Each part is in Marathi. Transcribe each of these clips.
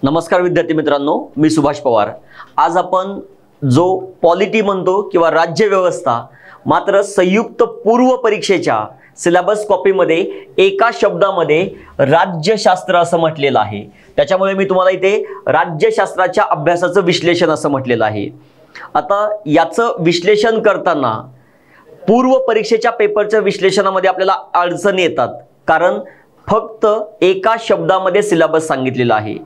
नमस्कार विद्यार्थी मित्रांनो, मी सुभाष पवार। आज आपण जो पॉलिटी म्हणतो किंवा राज्य व्यवस्था, मात्र संयुक्त पूर्व परीक्षेच्या सिलेबस कॉपीमध्ये एका शब्दामध्ये राज्यशास्त्र असं म्हटलेलं आहे। त्याच्यामुळे मी तुम्हाला इथे राज्यशास्त्राच्या अभ्यासाचं विश्लेषण असं म्हटलेलं आहे। आता याचं विश्लेषण करताना पूर्व परीक्षेच्या पेपरच्या विश्लेषणामध्ये आपल्याला अडचणी येतात, कारण फक्त एका शब्दामध्ये सिलेबस सांगितलेला आहे।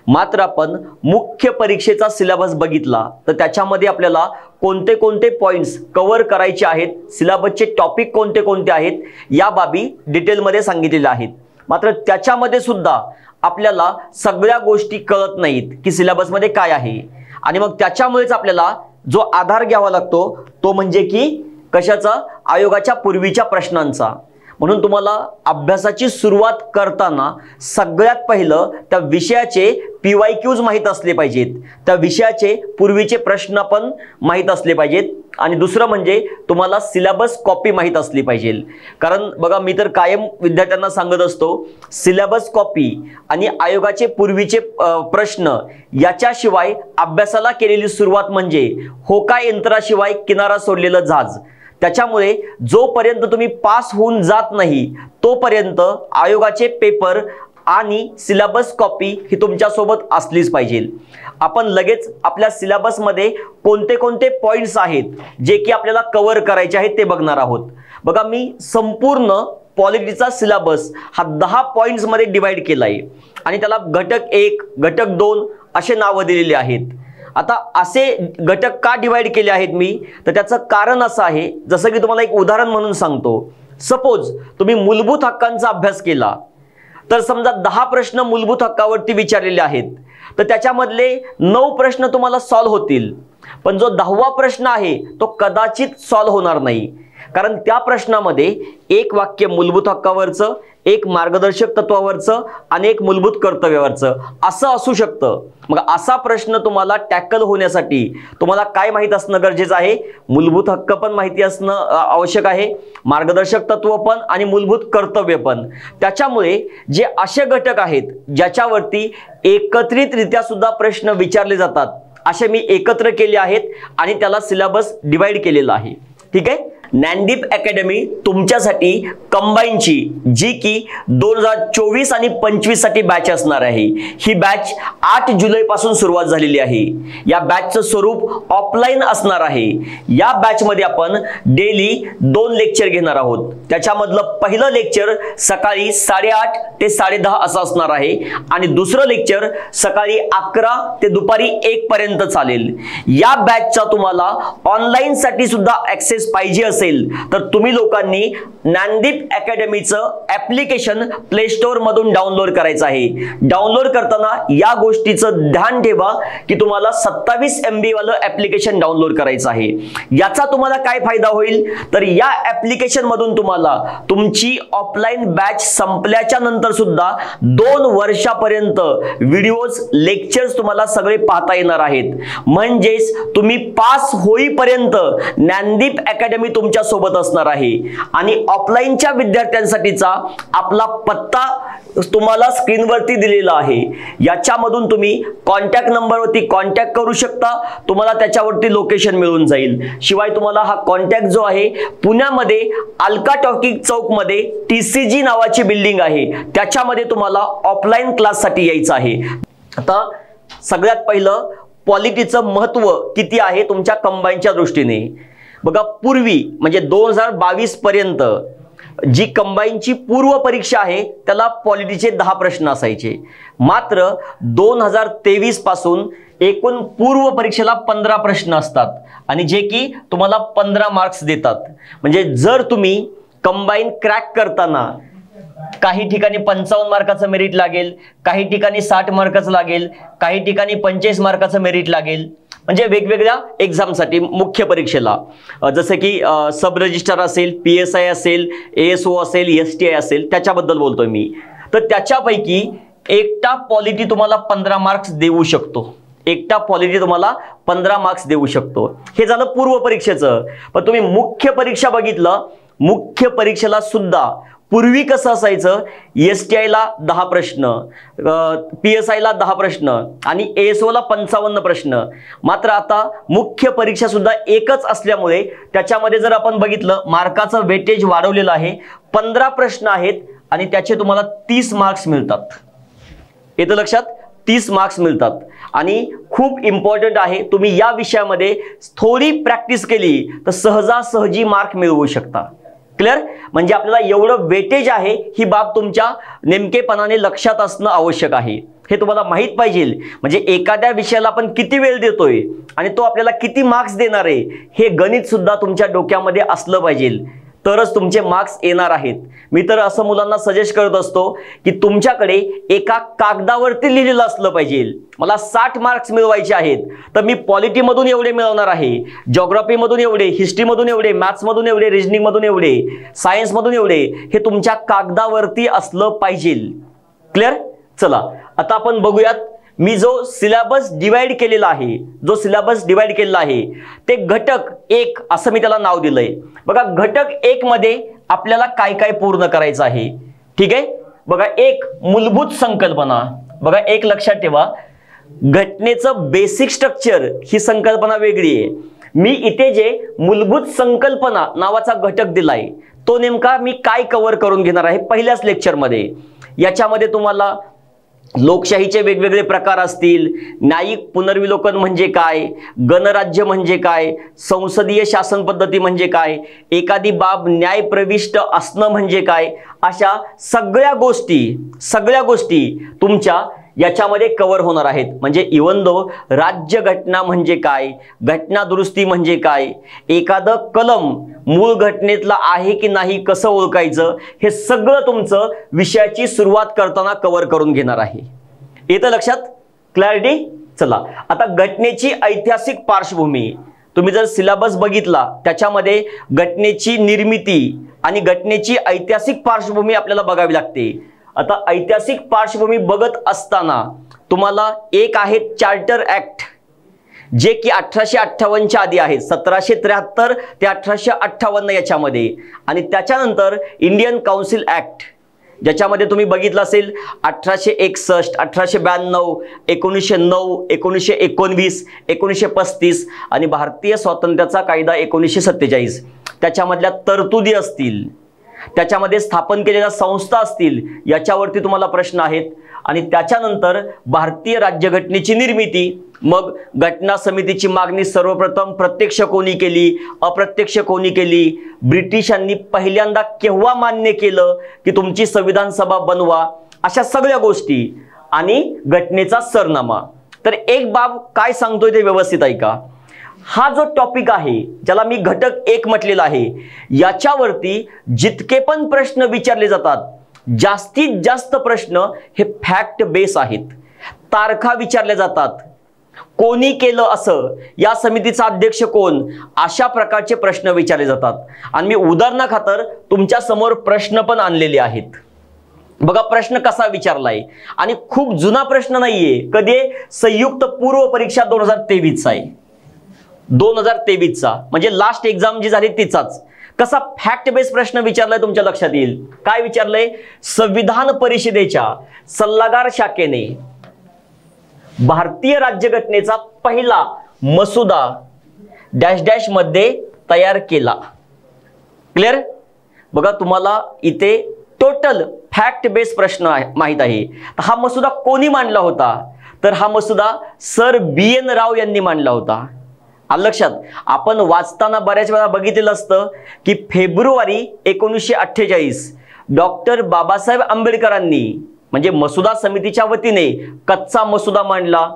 मात्र आपण मुख्य परीक्षेचा सिलेबस बघितला तर त्याच्यामध्ये आपल्याला कोणते कोणते पॉइंट्स कव्हर करायचे आहेत, सिलेबसचे टॉपिक कोणते कोणते आहेत, या बाबी डिटेलमध्ये सांगितलेल्या आहेत। मात्र त्याच्यामध्ये सुद्धा आपल्याला सगळ्या गोष्टी कळत नाहीत की सिलेबसमध्ये काय आहे, आणि मग त्याच्यामुळेच आपल्याला जो आधार घ्यावा लागतो तो म्हणजे की कशाचा, आयोगाच्या पूर्वीच्या प्रश्नांचा। म्हणून तुम्हाला अभ्यासाची सुरुवात करताना सगळ्यात पहिलं त्या विषयाचे PYQs माहित असले पाहिजेत, त्या विषयाचे पूर्वीचे प्रश्न पण माहित असले पाहिजेत, आणि दुसरं म्हणजे तुम्हाला सिलेबस कॉपी माहित असली पाहिजे। कारण बघा, मी तर कायम विद्यार्थ्यांना सांगत असतो, सिलेबस कॉपी आणि आयोगाचे पूर्वीचे प्रश्न याच्याशिवाय अभ्यासाला केलेली सुरुवात म्हणजे होका यंत्राशिवाय किनारा सोडलेलं जहाज। त्याच्यामुळे जोपर्यंत तुम्ही पास होऊन जात नाही तोपर्यंत आयोगाचे पेपर आणि सिलेबस कॉपी ही तुमच्या सोबत असलीच पाहिजे। आपण लगेच आपल्या सिलेबस मध्ये कोणते कोणते पॉइंट्स आहेत जे की आपल्याला कव्हर करायचे आहेत ते बघणार आहोत। बघा, मी संपूर्ण पॉलिटीचा सिलेबस हा 10 पॉइंट्स मध्ये डिवाइड केलाय आणि त्याला घटक 1, घटक 2 असे नाव दिलेले आहेत। आता असे घटक का डिवाइड केले आहेत मी, तर त्याचं कारण असं आहे, जसं की तुम्हाला एक उदाहरण म्हणून सांगतो। सपोज तुम्ही मूलभूत हक्कांचा अभ्यास केला तर समजा 10 प्रश्न मूलभूत हक्कावरती विचारलेले आहेत, तर त्याच्यामधले 9 प्रश्न तुम्हाला सॉल्व्ह होतील, पण जो 10वा प्रश्न आहे तो कदाचित सॉल्व्ह होणार नाही, कारण त्या प्रश्नामध्ये एक वाक्य मूलभूत हक्कावरचं, एक मार्गदर्शक तत्वावरचं आणि एक मूलभूत कर्तव्यावरचं असं असू शकतं। मग असा प्रश्न तुम्हाला टॅकल होण्यासाठी तुम्हाला काय माहित असणं गरजेचं आहे, मूलभूत हक्क पण माहिती असणं आवश्यक आहे, मार्गदर्शक तत्व पण आणि मूलभूत कर्तव्य पण। त्याच्यामुळे जे असे घटक आहेत ज्याच्यावरती एकत्रितरित्या सुद्धा प्रश्न विचारले जातात, असे मी एकत्र केले आहेत आणि त्याला सिलेबस डिवाइड केलेला आहे। ठीक आहे। ज्ञानदीप अकॅडमी तुमच्यासाठी कंबाईनची जी की 2024 आणि 25 साठी बॅच असणार आहे। ही बॅच 8 जुलै पासून सुरुवात झालेली आहे। या बॅचचं स्वरूप ऑफलाईन असणार आहे। या बॅच मध्ये आपण डेली 2 लेक्चर घेणार आहोत। त्याच्यामधलं पहिलं लेक्चर सकाळी 8:30 ते 10:30 असं असणार आहे, आणि दुसरं लेक्चर सकाळी 11 ते दुपारी 1 पर्यंत चालेल। या बॅचचा तुम्हाला ऑनलाईन साठी सुद्धा ऍक्सेस पाहिजे असेल तर तुम्ही लोकांनी ज्ञानदीप अकॅडमीचं ऍप्लिकेशन प्ले स्टोअर मधून डाउनलोड करायचं आहे। डाउनलोड करताना या गोष्टीचं ध्यान ठेवा की तुम्हाला 27 MB वालं ऍप्लिकेशन डाउनलोड करायचं आहे। याचा तुम्हाला काय फायदा होईल, तर या ऍप्लिकेशन मधून तुम्हाला तुमची ऑफलाईन बॅच संपल्याच्या नंतर सुद्धा 2 वर्षापर्यंत व्हिडिओज, लेक्चर्स तुम्हाला सगळे पाहता येणार आहेत। म्हणजेच तुम्ही पास होईपर्यंत ज्ञानदीप अकॅडमी तुमच्या सोबत असणार आहे। आणि ऑफलाईनच्या विद्यार्थ्यांसाठीचा आपला पत्ता तुम्हाला स्क्रीनवरती दिलेला आहे। याच्यामधून तुम्ही कॉन्टॅक्ट नंबरवरती कॉन्टॅक्ट करू शकता, तुम्हाला त्याच्यावरती लोकेशन मिळून जाईल। शिवाय तुम्हाला हा कॉन्टॅक्ट जो आहे, पुण्यामध्ये अलका टॉकीज चौक मध्ये TCG नावाची बिल्डिंग आहे, त्याच्यामध्ये तुम्हाला ऑफलाईन क्लाससाठी यायचं आहे। आता सगळ्यात पहिलं पॉलिटीचं महत्त्व किती आहे तुमच्या कंबाईनच्या दृष्टीने। बघा, पूर्वी म्हणजे 2022 पर्यंत जी कंबाईनची पूर्व परीक्षा आहे त्याला पॉलिटीचे 10 प्रश्न असायचे। मात्र 2023 पासून एकूण पूर्व परीक्षेला 15 प्रश्न असतात, आणि जे की तुम्हाला 15 मार्क्स देतात। म्हणजे जर तुम्ही कंबाईन क्रॅक करताना काही ठिकाणी 55 मार्काचं मेरिट लागेल, काही ठिकाणी 60 मार्काचं लागेल, काही ठिकाणी 45 मार्काचं मेरिट लागेल, म्हणजे वेगवेगळ्या एक्झामसाठी मुख्य परीक्षेला, जसे की सब रजिस्ट्रार असेल, PSI असेल, ASO असेल, STI असेल, त्याच्याबद्दल बोलतोय मी। तर त्याच्यापैकी एकटा पॉलिटी तुम्हाला 15 मार्क्स देऊ शकतो, एकटा पॉलिटी तुम्हाला 15 मार्क्स देऊ शकतो। हे झालं पूर्व परीक्षेचं। पण तुम्ही मुख्य परीक्षा बघितलं, मुख्य परीक्षेला सुद्धा पूर्वी कसं असायचं, STI ला 10 प्रश्न, PSI ला 10 प्रश्न आणि ASO ला 55 प्रश्न. मात्र आता मुख्य परीक्षा सुद्धा एकच असल्यामुळे त्याच्यामध्ये जर आपण बघितलं मार्काचं वेटेज वाढवलेलं आहे. 15 प्रश्न आहेत आणि त्याचे तुम्हाला 30 मार्क्स मिळतात. येतं लक्षात, 30 मार्क्स मिळतात. आणि खूप इम्पॉर्टंट आहे, तुम्ही या विषयामध्ये थोडी प्रॅक्टिस केली तर सहजासहजी मार्क मिळवू शकता. क्लिअर? म्हणजे आपल्याला एवढं वेटेज आहे ही बाब तुमच्या नेमकेपणाने लक्षात असणं आवश्यक आहे. हे तुम्हाला माहित पाहिजे. म्हणजे एखाद्या विषयाला आपण किती वेळ देतोय आणि तो आपल्याला किती मार्क्स देणार आहे हे गणित सुद्धा तुमच्या डोक्यामध्ये असलं पाहिजे, तरच तुमचे मार्क्स येणार आहेत. मी तर असं मुलांना सजेस्ट करत असतो की तुमच्याकडे एका कागदावरती लिहिलेलं असलं पाहिजे. मला 60 मार्क्स मिळवायचे आहेत तर मी पॉलिटीमधून एवढे मिळवणार आहे, जिओग्राफीमधून एवढे, हिस्ट्रीमधून एवढे, मॅथ्समधून एवढे, रिजनिंगमधून एवढे, सायन्समधून एवढे, हे तुमच्या कागदावरती असलं पाहिजे. क्लिअर? चला आता आपण बघूयात. मी जो सिलेबस डिवाइड केलेला आहे, ते घटक 1 असं मी त्याला नाव दिलंय. बघा घटक 1 मध्ये आपल्याला काय काय पूर्ण करायचं आहे. ठीक आहे, बघा एक मूलभूत संकल्पना. बघा एक लक्षात ठेवा, घटनेचं बेसिक स्ट्रक्चर ही संकल्पना वेगळी आहे. मी इथे जे मूलभूत संकल्पना नावाचा घटक दिलाय तो नेमका मी काय कव्हर करून घेणार आहे पहिल्याच लेक्चरमध्ये. याच्यामध्ये तुम्हाला लोकशाहीचे वेगवेगळे प्रकार असतील, न्यायिक पुनर्विलोकन म्हणजे काय, गणराज्य म्हणजे काय, संसदीय शासन पद्धती म्हणजे काय, एखादी बाब न्यायप्रविष्ट असणं म्हणजे काय, अशा सगळ्या गोष्टी तुमच्या याच्यामध्ये कव्हर होणार आहेत. म्हणजे इवन दो राज्यघटना म्हणजे काय, घटना दुरुस्ती म्हणजे काय, एखादं कलम मूळ घटनेतला आहे की नाही कसं ओळखायचं, हे सगळं तुमचं विषयाची सुरुवात करताना कव्हर करून घेणार आहे. येतं लक्षात? क्लॅरिटी? चला आता घटनेची ऐतिहासिक पार्श्वभूमी. तुम्ही जर सिलेबस बघितला त्याच्यामध्ये घटनेची निर्मिती आणि घटनेची ऐतिहासिक पार्श्वभूमी आपल्याला बघावी लागते. आता ऐतिहासिक पार्श्वभूमी बघत असताना तुम्हाला एक आहे चार्टर ऍक्ट, जे की 1858च्या आधी आहे, 1773 ते 1858 याच्यामध्ये. आणि त्याच्यानंतर इंडियन काउन्सिल ऍक्ट, ज्याच्यामध्ये तुम्ही बघितलं असेल 1861, 1892, 1909, 1919, 1935 आणि भारतीय स्वातंत्र्याचा कायदा 1947. त्याच्यामधल्या तरतुदी असतील, त्याच्यामध्ये स्थापन केलेल्या संस्था असतील, याच्यावरती तुम्हाला प्रश्न आहेत. आणि त्याच्यानंतर भारतीय राज्यघटनेची निर्मिती, मग घटना समितीची मागणी सर्वप्रथम प्रत्यक्ष कोणी केली, अप्रत्यक्ष कोणी केली, ब्रिटिशांनी पहिल्यांदा केव्हा मान्य केलं की तुमची संविधान सभा बनवा, अशा सगळ्या गोष्टी आणि घटनेचा सरनामा. तर एक बाब काय सांगतोय ते व्यवस्थित ऐका. हा जो टॉपिक आहे ज्याला मी घटक 1 म्हटलेला आहे, याच्यावरती जितके पण प्रश्न विचारले जातात, जास्तीत जास्त प्रश्न हे फॅक्ट बेस आहेत. तारखा विचारल्या जातात, कोणी केलं असं, या समितीचा अध्यक्ष कोण, अशा प्रकारचे प्रश्न विचारले जातात. आणि मी उदाहरणाखातर तुमच्या समोर प्रश्न पण आणलेले आहेत. बघा प्रश्न कसा विचारलाय, आणि खूप जुना प्रश्न नाहीये. कधी? संयुक्त पूर्व परीक्षा 2023चा आहे, 2023चा, म्हणजे लास्ट एक्झाम जी झाली तिचाच. कसा फॅक्ट बेस प्रश्न विचारलाय तुमच्या लक्षात येईल. काय विचारलंय? संविधान परिषदेच्या सल्लागार शाखेने भारतीय राज्यघटनेचा पहिला मसुदा डॅश डॅश मध्ये तयार केला. क्लिअर? बघा तुम्हाला इथे टोटल फॅक्ट बेस प्रश्न माहित आहे. हा मसुदा कोणी मांडला होता? तर हा मसुदा सर BN राव यांनी मांडला होता. आलं लक्षात? आपण वाचताना बऱ्याच वेळा बघितलेलं असतं की फेब्रुवारी 1948 डॉक्टर बाबासाहेब आंबेडकरांनी म्हणजे मसुदा समितीच्या वतीने कच्चा मसुदा मांडला.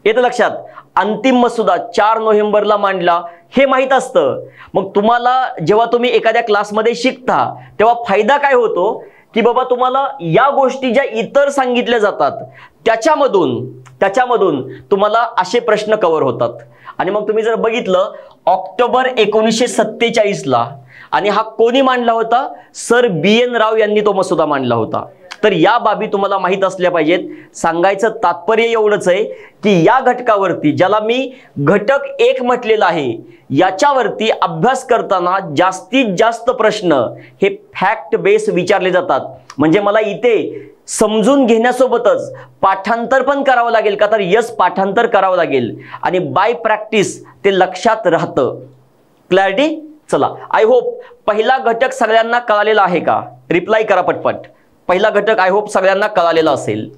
येतं लक्षात? अंतिम मसुदा 4 नोव्हेंबरला मांडला, हे माहित असतं. मग तुम्हाला जेव्हा तुम्ही एखाद्या क्लासमध्ये शिकता तेव्हा फायदा काय होतो की बाबा तुम्हाला या गोष्टी ज्या इतर सांगितल्या जातात त्याच्यामधून तुम्हाला असे प्रश्न कव्हर होतात. आणि मग तुम्ही जर बघितलं ऑक्टोबर 1947 ला, आणि हा कोणी मांडला होता? सर BN राव यांनी तो मसुदा मांडला होता. तर या बाबी तुम्हाला माहीत असल्या पाहिजेत. सांगायचं तात्पर्य एवढंच आहे की या घटकावरती, ज्याला मी घटक 1 म्हटलेला आहे, याच्यावरती अभ्यास करताना जास्तीत जास्त प्रश्न हे फॅक्ट बेस विचारले जातात. म्हणजे मला इथे समजून घेण्यासोबतच पाठांतर पण करावं लागेल का, तर यस, पाठांतर करावं लागेल आणि बाय प्रॅक्टिस ते लक्षात राहतं. क्लॅरिटी? चला, आय होप पहिला घटक सगळ्यांना कळालेला आहे का? रिप्लाय करा पटपट. पहिला घटक आय होप सगळ्यांना कळालेला असेल.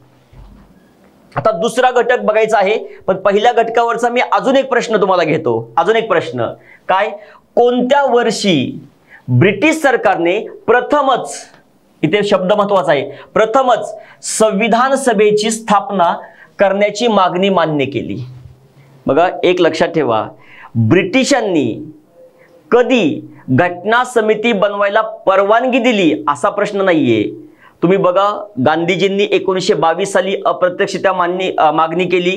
आता दुसरा घटक बघायचा आहे, पण पहिल्या घटकावरचा मी अजून एक प्रश्न तुम्हाला घेतो. अजून एक प्रश्न काय? कोणत्या वर्षी ब्रिटिश सरकारने प्रथमच, इथे शब्द महत्वाचा आहे, प्रथमच संविधान सभेची स्थापना करण्याची मागणी मान्य केली? बघा, एक लक्षात ठेवा, ब्रिटिशांनी कधी घटना समिती बनवायला परवानगी दिली असा प्रश्न नाहीये. तुम्ही बघा, गांधीजींनी 1922 साली अप्रत्यक्षरित्या मागणी केली,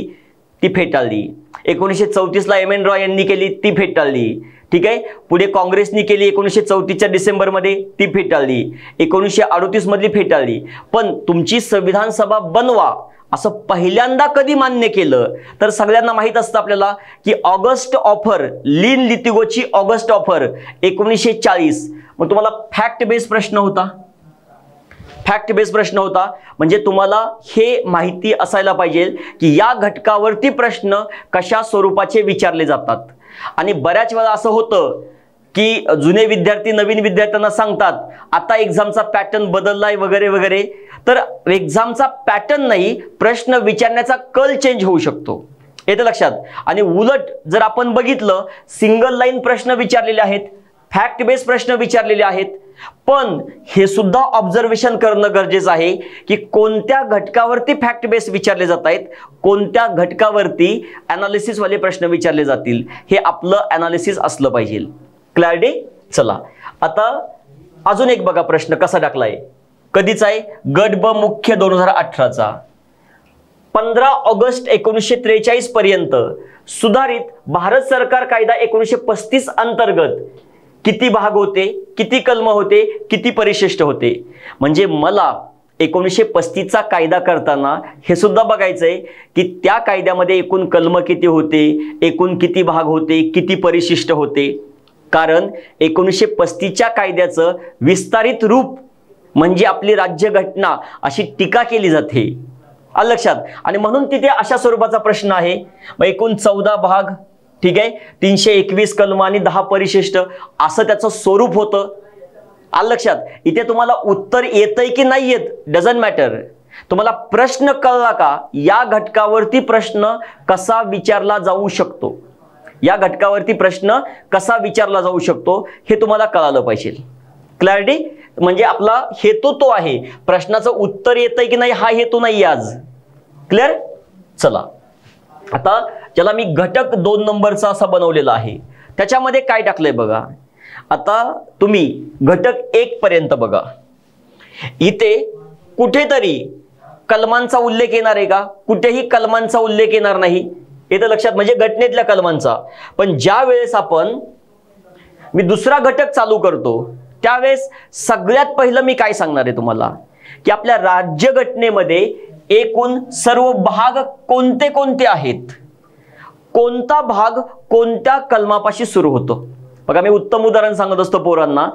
ती फेटाळली. 1934 ला एम एन रॉय यांनी केली, ती फेटाळली. ठीक आहे. पुढे काँग्रेसनी केली 1934च्या डिसेंबरमध्ये, ती फेटाळली. 1938 मधली फेटाळली. पण तुमची संविधान सभा बनवा असं पहिल्यांदा कधी मान्य केलं? तर सगळ्यांना माहित असतं आपल्याला की ऑगस्ट ऑफर, लिन लितिगोची ऑगस्ट ऑफर 1940. मग तुम्हाला फॅक्ट बेस प्रश्न होता, फॅक्ट बेस प्रश्न होता. म्हणजे तुम्हाला हे माहिती असायला पाहिजे की या घटकावरती प्रश्न कशा स्वरूपाचे विचारले जातात. आणि बऱ्याच वेळा असं होतं की जुने विद्यार्थी नवीन विद्यार्थ्यांना सांगतात आता एक्झामचा पॅटर्न बदललाय वगैरे वगैरे. तर एक्झामचा पॅटर्न नाही, प्रश्न विचारण्याचा कल चेंज होऊ शकतो, येतं लक्षात. आणि उलट जर आपण बघितलं, सिंगल लाईन प्रश्न विचारलेले आहेत, फॅक्ट बेस प्रश्न विचारलेले आहेत. पण हे सुद्धा ऑब्झर्वेशन करणं गरजेचं आहे की कोणत्या घटकावरती फॅक्ट बेस विचारले जात आहेत, कोणत्या घटकावरती अनालिसिस वाले प्रश्न विचारले जातील, हे आपलं अनालिसिस असलं पाहिजे. क्लॅरिटी? चला, आता अजून एक बघा प्रश्न कसा टाकलाय, कधीचा आहे? गट ब मुख्य 2018चा. 15 ऑगस्ट 1943 पर्यंत सुधारित भारत सरकार कायदा 1935 अंतर्गत किती भाग होते, किती कलम होते, किती परिशिष्ट होते? म्हणजे मला 1935चा कायदा करताना हे सुद्धा बघायचंय की त्या कायद्यामध्ये एकूण कलम किती होते, एकूण किती भाग होते, किती परिशिष्ट होते. कारण 1935च्या कायद्याचं विस्तारित रूप म्हणजे आपली राज्यघटना अशी टीका केली जाते, आलं लक्षात. आणि म्हणून तिथे अशा स्वरूपाचा प्रश्न आहे. मग एकूण 14 भाग, ठीक आहे, 321 कलम आणि 10 परिशिष्ट असं त्याचं स्वरूप होतं, आलं लक्षात. इथे तुम्हाला उत्तर येतंय की नाही येत डझंट मॅटर. तुम्हाला प्रश्न कळला का, या घटकावरती प्रश्न कसा विचारला जाऊ शकतो, या घटकावरती प्रश्न कसा विचारला जाऊ शकतो हे तुम्हाला कळालं पाहिजे. क्लॅरिटी? म्हणजे आपला हेतू तो आहे, प्रश्नाचं उत्तर येतंय की नाही हा हेतू नाही आज. क्लिअर? चला, आता ज्याला मी घटक 2 नंबरचा असा बनवलेला आहे, त्याच्यामध्ये काय टाकलंय बघा. आता तुम्ही घटक 1 पर्यंत बघा, इथे कुठेतरी कलमांचा उल्लेख येणार आहे का? कुठेही कलमांचा उल्लेख येणार नाही, येतं लक्षात, म्हणजे घटनेतल्या कलमांचा. पण ज्या वेळेस मी दुसरा घटक चालू करतो त्यावेळेस सगळ्यात पहिलं मी काय सांगणार आहे तुम्हाला की आपल्या राज्यघटनेमध्ये एकूण सर्व भाग कोणते कोणते आहेत, कोणता भाग कोणत्या कलमापाशी सुरू होतो. बघा, मी उत्तम उदाहरण सांगत असतो पोरांना.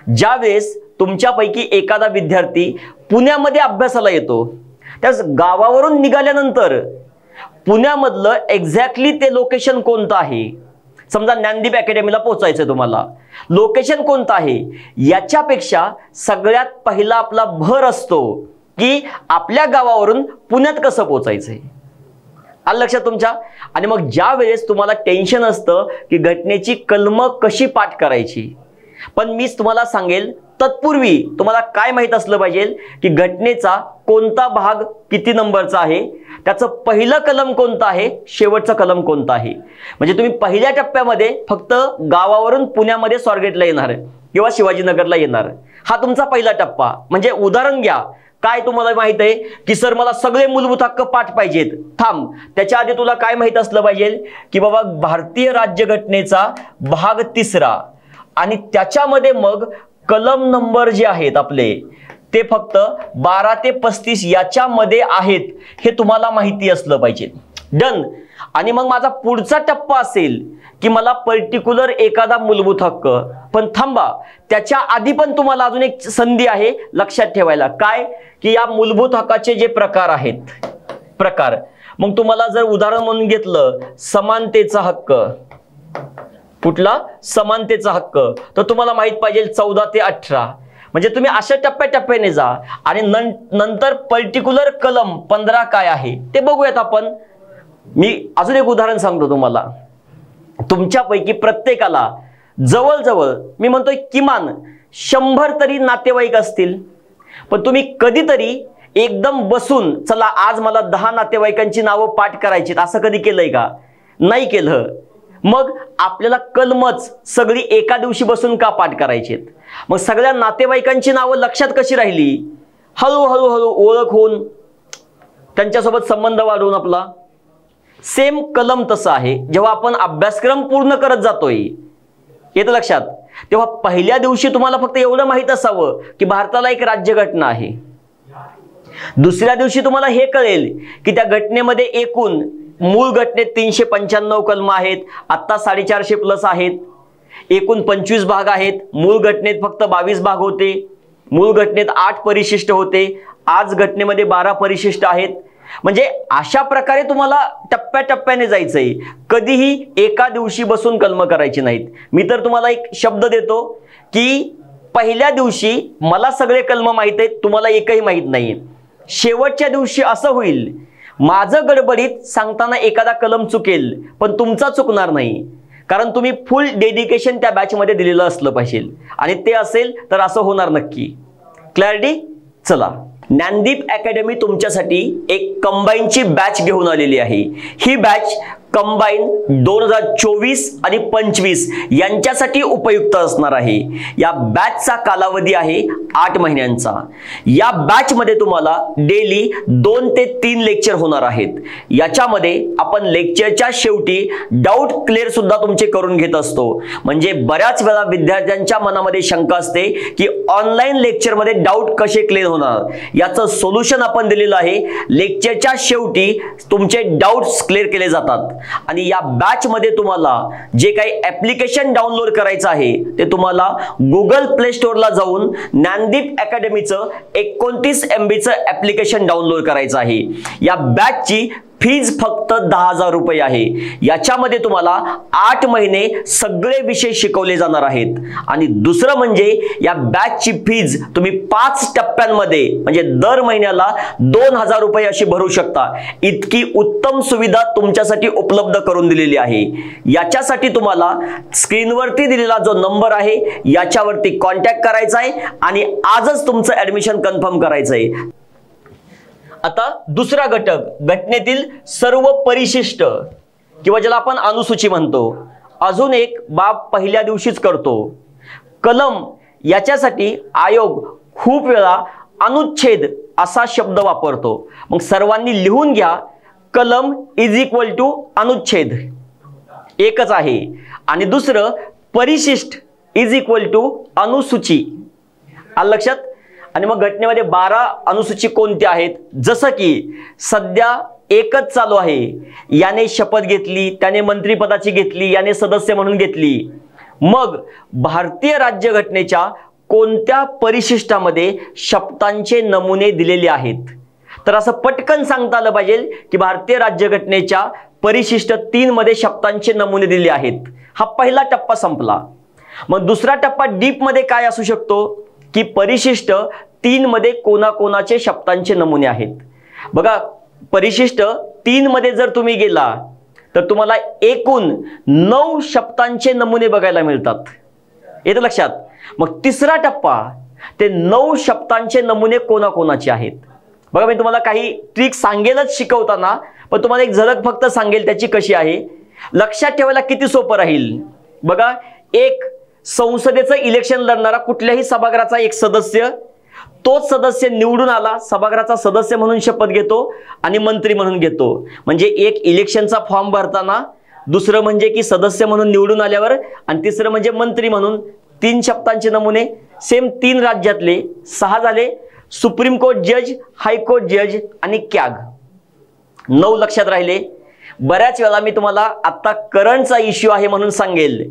ज्यावेळेस तुमच्यापैकी एखादा विद्यार्थी पुण्यामध्ये अभ्यासाला येतो, त्यास गावावरून निघाल्यानंतर पुण्यामधलं एक्झॅक्टली ते लोकेशन कोणतं आहे, समजा ज्ञानदीप अकॅडमीला पोहोचायचं तुम्हाला, लोकेशन कोणतं आहे याच्यापेक्षा सगळ्यात पहिला आपला भर असतो की आपल्या गावावरून पुण्यात कसं पोहोचायचंय, आलं लक्षात तुमच्या. आणि मग ज्या वेळेस तुम्हाला टेन्शन असतं की घटनेची कलम कशी पाठ करायची, पण मीच तुम्हाला सांगेल तत्पूर्वी तुम्हाला काय माहित असलं पाहिजे की घटनेचा कोणता भाग किती नंबरचा आहे, त्याचं पहिलं कलम कोणतं आहे, शेवटचं कलम कोणतं आहे. म्हणजे तुम्ही पहिल्या टप्प्यामध्ये फक्त गावावरून पुण्यामध्ये स्वारगेटला येणार किंवा शिवाजीनगरला येणार, हा तुमचा पहिला टप्पा. म्हणजे उदाहरण घ्या, काय तुम्हाला माहित आहे की सर मला सगळे मूलभूत हक्क पाठ पाहिजेत, थांब, त्याच्या आधी तुला काय माहित असलं पाहिजे की बाबा भारतीय राज्यघटनेचा भाग 3 आणि त्याच्यामध्ये मग कलम नंबर जे आहेत आपले ते फक्त 12 ते 35 याच्यामध्ये आहेत हे तुम्हाला माहिती असलं पाहिजे. डन. आणि मग माझा पुढचा टप्पा असेल की मला पर्टिक्युलर एखादा मूलभूत हक्क, पण थांबा, त्याच्या आधी पण तुम्हाला अजून एक संधी आहे लक्षात ठेवायला. काय की या मूलभूत हक्काचे जे प्रकार आहेत, प्रकार, मग तुम्हाला जर उदाहरण म्हणून घेतलं समानतेचा हक्क, कुठला? समानतेचा हक्क, तर तुम्हाला माहित पाहिजे 14 ते 18. म्हणजे तुम्ही अशा टप्प्याटप्प्याने जा आणि नंतर पर्टिक्युलर कलम 15 काय आहे ते बघूयात आपण. मी अजून एक उदाहरण सांगतो तुम्हाला. तुमच्यापैकी प्रत्येकाला जवळजवळ मी म्हणतोय किमान 100 तरी नातेवाईक असतील, पण तुम्ही कधीतरी एकदम बसून चला आज मला 10 नातेवाईकांची नावं पाठ करायची असं कधी केलंय का? नाही केलं. मग आपल्याला कलमच सगळी एका दिवशी बसून का पाठ करायची? मग सगळ्या नातेवाईकांची नावं लक्षात कशी राहिली? हळूहळू ओळख होऊन त्यांच्यासोबत संबंध वाढवून आपला. सेम कलम तसं आहे. जेव्हा आपण अभ्यासक्रम पूर्ण करत जातोय, येतं लक्षात, तेव्हा पहिल्या दिवशी तुम्हाला फक्त एवढं माहित असावं की भारताला एक राज्यघटना आहे. दुसऱ्या दिवशी तुम्हाला हे कळेल की त्या घटनेमध्ये एकूण मूळ घटनेत 395 कलम आहेत, आता 450 प्लस आहेत. एकूण 25 भाग आहेत. मूळ घटनेत फक्त 22 भाग होते. मूळ घटनेत 8 परिशिष्ट होते. आज घटनेमध्ये 12 परिशिष्ट आहेत. म्हणजे अशा प्रकारे तुम्हाला टप्प्याटप्प्याने जायचंय. कधीही एका दिवशी बसून कलम करायची नाहीत. मी तर तुम्हाला एक शब्द देतो की पहिल्या दिवशी मला सगळे कलम माहित आहेत, तुम्हाला एकही माहित नाही. शेवटच्या दिवशी असं होईल माझं गडबडीत सांगताना एखादा कलम चुकेल, पण तुमचा चुकणार नाही, कारण तुम्ही फुल डेडिकेशन त्या बॅचमध्ये दिलेलं असलं पाहिजे. आणि ते असेल तर असं होणार नक्की. क्लॅरिटी? चला, ज्ञानदीप अकॅडमी तुमच्यासाठी एक कंबाईनची बॅच घेऊन आलेली आहे. ही बॅच कंबाईन 2024 आणि 25 यांच्यासाठी उपयुक्त असणार आहे. या बॅचचा कालावधी आहे 8 महिन्यांचा. या बॅच मध्ये तुम्हाला डेली 2 ते 3 लेक्चर होणार आहेत. याच्यामध्ये आपण लेक्चरच्या शेवटी डाऊट क्लिअर सुद्धा तुमचे करून घेत असतो. म्हणजे बऱ्याच वेळा विद्यार्थ्यांच्या मनामध्ये शंका असते की ऑनलाईन लेक्चर मध्ये डाऊट कसे क्लिअर होणार. याचं सोल्युशन आपण दिलेलं आहे. लेक्चरच्या शेवटी तुमचे डाऊट्स क्लिअर केले जातात. आणि या बॅच मध्ये तुम्हाला जे काही ऍप्लिकेशन डाउनलोड करायचं आहे ते तुम्हाला गुगल प्ले स्टोर ला जाऊन ज्ञानदीप अकॅडमीचं 29 MB ऍप्लिकेशन डाउनलोड करायचं आहे. या बॅचची फीज फक्त 10,000 रुपये आहे. याच्यामध्ये तुम्हाला 8 महिने सगळे विषय शिकवले जाणार आहेत. आणि दुसरं म्हणजे या बॅचची फीज तुम्ही 5 टप्प्यांमध्ये म्हणजे दर महिन्याला 2,000 रुपये अशी भरू शकता. इतकी उत्तम सुविधा तुमच्यासाठी उपलब्ध करून दिलेली आहे. याच्यासाठी तुम्हाला स्क्रीनवरती दिलेला जो नंबर आहे याच्यावरती कॉन्टॅक्ट करायचा आहे आणि आजच तुमचं ऍडमिशन कन्फर्म करायचं आहे. आता दुसरा घटक, घटनेतील सर्व परिशिष्ट किंवा ज्याला आपण अनुसूची म्हणतो. अजून एक बाब पहिल्या दिवशीच करतो. कलम याच्यासाठी आयोग खूप वेळा अनुच्छेद असा शब्द वापरतो. मग सर्वांनी लिहून घ्या, कलम = अनुच्छेद एकच आहे. आणि दुसरं परिशिष्ट = अनुसूची. आलं लक्षात? आणि मग घटनेमध्ये 12 अनुसूची कोणत्या आहेत? जसं की सध्या एकच चालू आहे. याने शपथ घेतली, त्याने मंत्रिपदाची घेतली, याने सदस्य म्हणून घेतली. मग भारतीय राज्यघटनेच्या कोणत्या परिशिष्टामध्ये शपथांचे नमुने दिलेले आहेत? तर असं पटकन सांगता आलं पाहिजे की भारतीय राज्यघटनेच्या परिशिष्ट 3 मध्ये शपथांचे नमुने दिले आहेत. हा पहिला टप्पा संपला. मग दुसरा टप्पा डीप मध्ये काय असू शकतो की परिशिष्ट 3 मध्ये कोणाकोणाचे शपथांचे नमुने आहेत. बघा, परिशिष्ट 3 मध्ये जर तुम्ही गेला तर तुम्हाला एकूण 9 शपथांचे नमुने बघायला मिळतात. येतं लक्षात? मग तिसरा टप्पा, ते 9 शपथांचे नमुने कोणाकोणाचे आहेत. बघा, मी तुम्हाला काही ट्रिक सांगेलच शिकवताना, पण तुम्हाला एक झलक फक्त सांगेल त्याची कशी आहे. लक्षात ठेवायला किती सोपं राहील. बघा, एक संसदेचं इलेक्शन लढणारा कुठल्याही सभागृहाचा एक सदस्य, तोच सदस्य निवडून आला, सभागृहाचा सदस्य म्हणून शपथ घेतो आणि मंत्री म्हणून घेतो. म्हणजे एक इलेक्शनचा फॉर्म भरताना, दुसरं म्हणजे की सदस्य म्हणून निवडून आल्यावर, आणि तिसरं म्हणजे मंत्री म्हणून. 3 शपथांचे नमुने. सेम 3 राज्यातले 6 झाले. सुप्रीम कोर्ट जज, हायकोर्ट जज आणि कॅग. 9 लक्षात राहिले. बऱ्याच वेळा मी तुम्हाला आता करंटचा इश्यू आहे म्हणून सांगेल,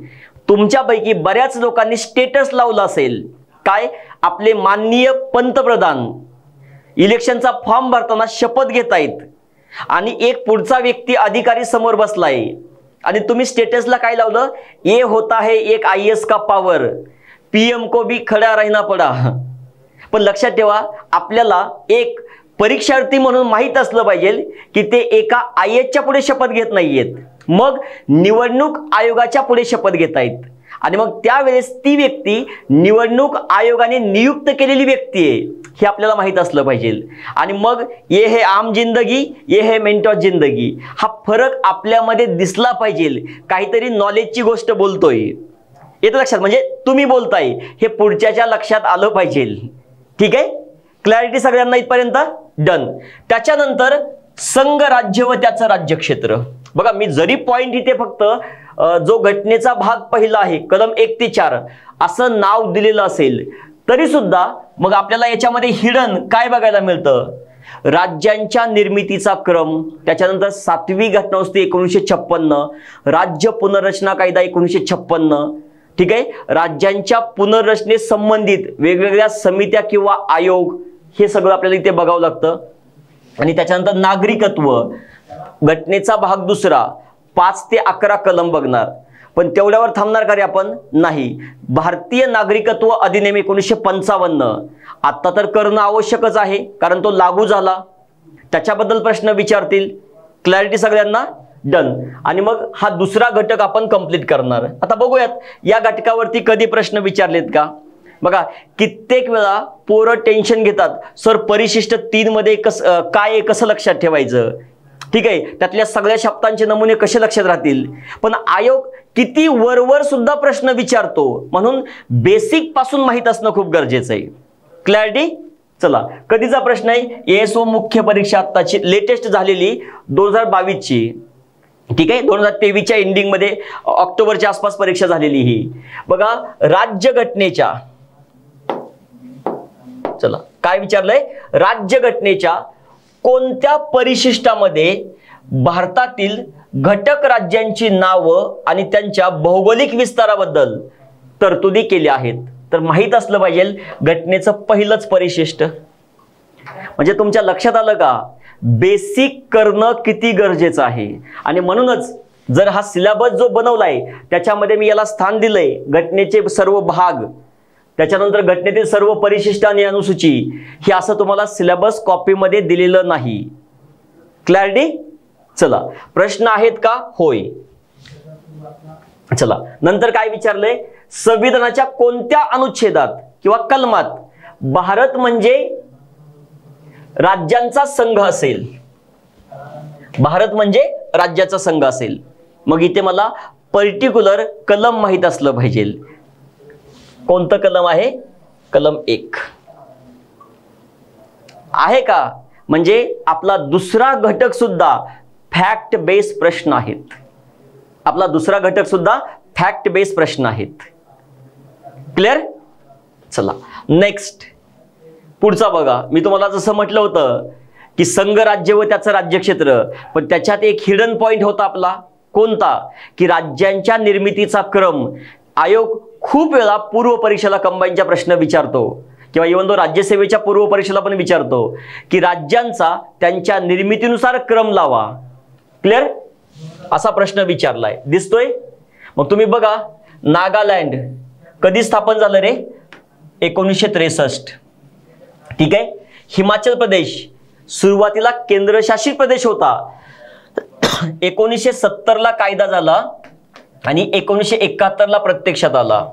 तुमच्यापैकी बऱ्याच लोकांनी स्टेटस लावला असेल काय, आपले माननीय पंतप्रधान इलेक्शनचा फॉर्म भरताना शपथ घेत आहेत आणि एक पुढचा व्यक्ती अधिकारी समोर बसलाय आणि तुम्ही स्टेटसला काय लावलं, ये होता है एक IAS का पावर, PM को भी खड़ा रहना पड़ा. पण लक्षात ठेवा, आपल्याला एक परीक्षार्थी म्हणून माहित असलं पाहिजे की ते एका IASच्या पुढे शपथ घेत नाहीयेत, मग निवडणूक आयोगाच्या पुढे शपथ घेत आहेत आणि मग त्यावेळेस ती व्यक्ती निवडणूक आयोगाने नियुक्त केलेली व्यक्ती आहे हे आपल्याला माहित असलं पाहिजे. आणि मग ये है आम जिंदगी, ये है मेंटॉस जिंदगी, हा फरक आपल्यामध्ये दिसला पाहिजे. काहीतरी नॉलेजची गोष्ट बोलतोय, येतं लक्षात, म्हणजे तुम्ही बोलताय हे पुढच्याच्या लक्षात आलं पाहिजे. ठीक आहे, क्लॅरिटी सगळ्यांना इथपर्यंत डन. त्याच्यानंतर संघ राज्य व त्याचं राज्यक्षेत्र. बघा, मी जरी पॉइंट इथे फक्त जो घटनेचा भाग पहिला आहे कलम 1 ते 4 असं नाव दिलेलं असेल तरी सुद्धा मग आपल्याला याच्यामध्ये हिडन काय बघायला मिळतं, राज्यांच्या निर्मितीचा क्रम, त्याच्यानंतर 7वी घटनावस्ती 1956, राज्य पुनर्रचना कायदा 1956. ठीक आहे, राज्यांच्या पुनर्रचनेस संबंधित वेगवेगळ्या समित्या किंवा आयोग, हे सगळं आपल्याला इथे बघावं लागतं. आणि त्याच्यानंतर नागरिकत्व, घटनेचा भाग दुसरा, 5 ते 11 कलम बघणार. पण तेवढ्यावर थांबणार का रे आपण, नाही. भारतीय नागरिकत्व अधिनियम 1955 आता तर करणं आवश्यकच आहे कारण तो लागू झाला, त्याच्याबद्दल प्रश्न विचारतील. क्लॅरिटी सगळ्यांना डन. आणि मग हा दुसरा घटक आपण कंप्लीट करणार. आता बघूयात या घटकावरती कधी प्रश्न विचारलेत का. बघा, कित्येक वेळा पोरं टेन्शन घेतात, सर परिशिष्ट 3 मध्ये काय कसं लक्षात ठेवायचं. ठीक आहे, त्यातल्या सगळ्या शब्दांचे नमुने कसे लक्षात राहतील. पण आयोग किती वरवर सुद्धा प्रश्न विचारतो, म्हणून बेसिक पासून माहित असणं खूप गरजेचं आहे. क्लॅरिटी. चला, कधीचा प्रश्न आहे, ASO मुख्य परीक्षा आत्ताची लेटेस्ट झालेली 2022 ची. ठीक आहे, 2023च्या एंडिंग मध्ये ऑक्टोबरच्या आसपास परीक्षा झालेली ही. बघा, राज्यघटनेच्या, चला काय विचारलंय, राज्यघटनेच्या कोणत्या परिशिष्टामध्ये भारतातील घटक राज्यांची नावं आणि त्यांच्या भौगोलिक विस्ताराबद्दल तरतुदी केल्या आहेत. तर माहित असलं पाहिजे घटनेचं पहिलंच परिशिष्ट. म्हणजे तुमच्या लक्षात आलं का, बेसिक करणं किती गरजेचं आहे. आणि म्हणूनच जर हा सिलेबस जो बनवलाय त्याच्यामध्ये मी याला स्थान दिलंय, घटनेचे सर्व भाग, त्याच्यानंतर घटनेतील सर्व परिशिष्ट आणि अनुसूची, हे असं तुम्हाला सिलेबस कॉपीमध्ये दिलेलं नाही. क्लॅरिटी. चला, प्रश्न आहेत का, होय. चला, नंतर काय विचारलंय, संविधानाच्या कोणत्या अनुच्छेदात किंवा कलमात भारत म्हणजे राज्यांचा संघ असेल, भारत म्हणजे राज्याचा संघ असेल. मग इथे मला पर्टिक्युलर कलम माहित असलं पाहिजे. कोणतं कलम आहे, कलम 1 आहे का. म्हणजे आपला दुसरा घटक सुद्धा फॅक्ट बेस्ड प्रश्न आहेत. आपला दुसरा घटक सुद्धा फॅक्ट बेस्ड प्रश्न आहेत. क्लिअर. चला नेक्स्ट, पुढचा बघा. मी तुम्हाला जसं म्हटलं होतं की संघ राज्य व त्याचं राज्यक्षेत्र, पण त्याच्यात एक हिडन पॉइंट होता आपला, कोणता, की राज्यांच्या निर्मितीचा क्रम. आयोग खूप वेळा पूर्व परीक्षेला कंबाईनच्या प्रश्न विचारतो किंवा इव्हन तो राज्यसेवेच्या पूर्व परीक्षेला पण विचारतो की राज्यांचा त्यांच्या निर्मितीनुसार क्रम लावा. क्लिअर, असा प्रश्न विचारलाय, दिसतोय. मग तुम्ही बघा, नागालँड कधी स्थापन झालं रे, 1963. ठीक आहे. हिमाचल प्रदेश सुरुवातीला केंद्रशासित प्रदेश होता, 1970 ला कायदा झाला आणि 1971 ला प्रत्यक्षात आला.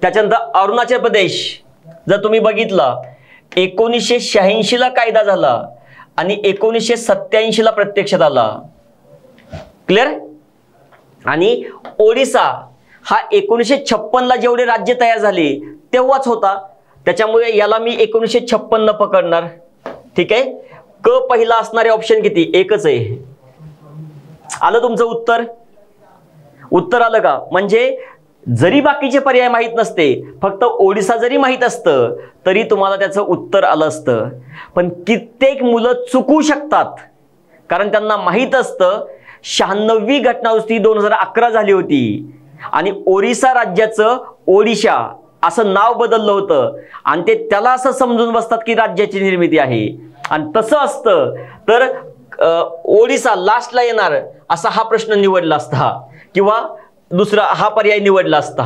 त्याच्यानंतर अरुणाचल प्रदेश जर तुम्ही बघितला, 1986 ला कायदा झाला आणि 1987 ला प्रत्यक्षात आला. क्लिअर. आणि ओडिसा हा 1956 ला जेवढे राज्य तयार झाले तेव्हाच होता, त्याच्यामुळे याला मी 1956 पकडणार. ठीक आहे. क पहिला असणारे ऑप्शन किती, एकच आहे. आलं तुमचं उत्तर. उत्तर आलं का. म्हणजे जरी बाकीचे पर्याय माहित नसते, फक्त ओडिसा जरी माहित असतं तरी तुम्हाला त्याचं उत्तर आलं असतं. पण कित्येक मुलं चुकू शकतात, कारण त्यांना माहित असतं 96वी घटनादुरुस्ती 2011 झाली होती आणि ओरिसा राज्याचं ओडिशा असं नाव बदललं होतं आणि ते त्याला असं समजून बसतात की राज्याची निर्मिती आहे. आणि तसं असतं तर ओडिसा लास्टला येणार असा हा प्रश्न निवडला असता किंवा दुसरा हा पर्याय निवडला असता.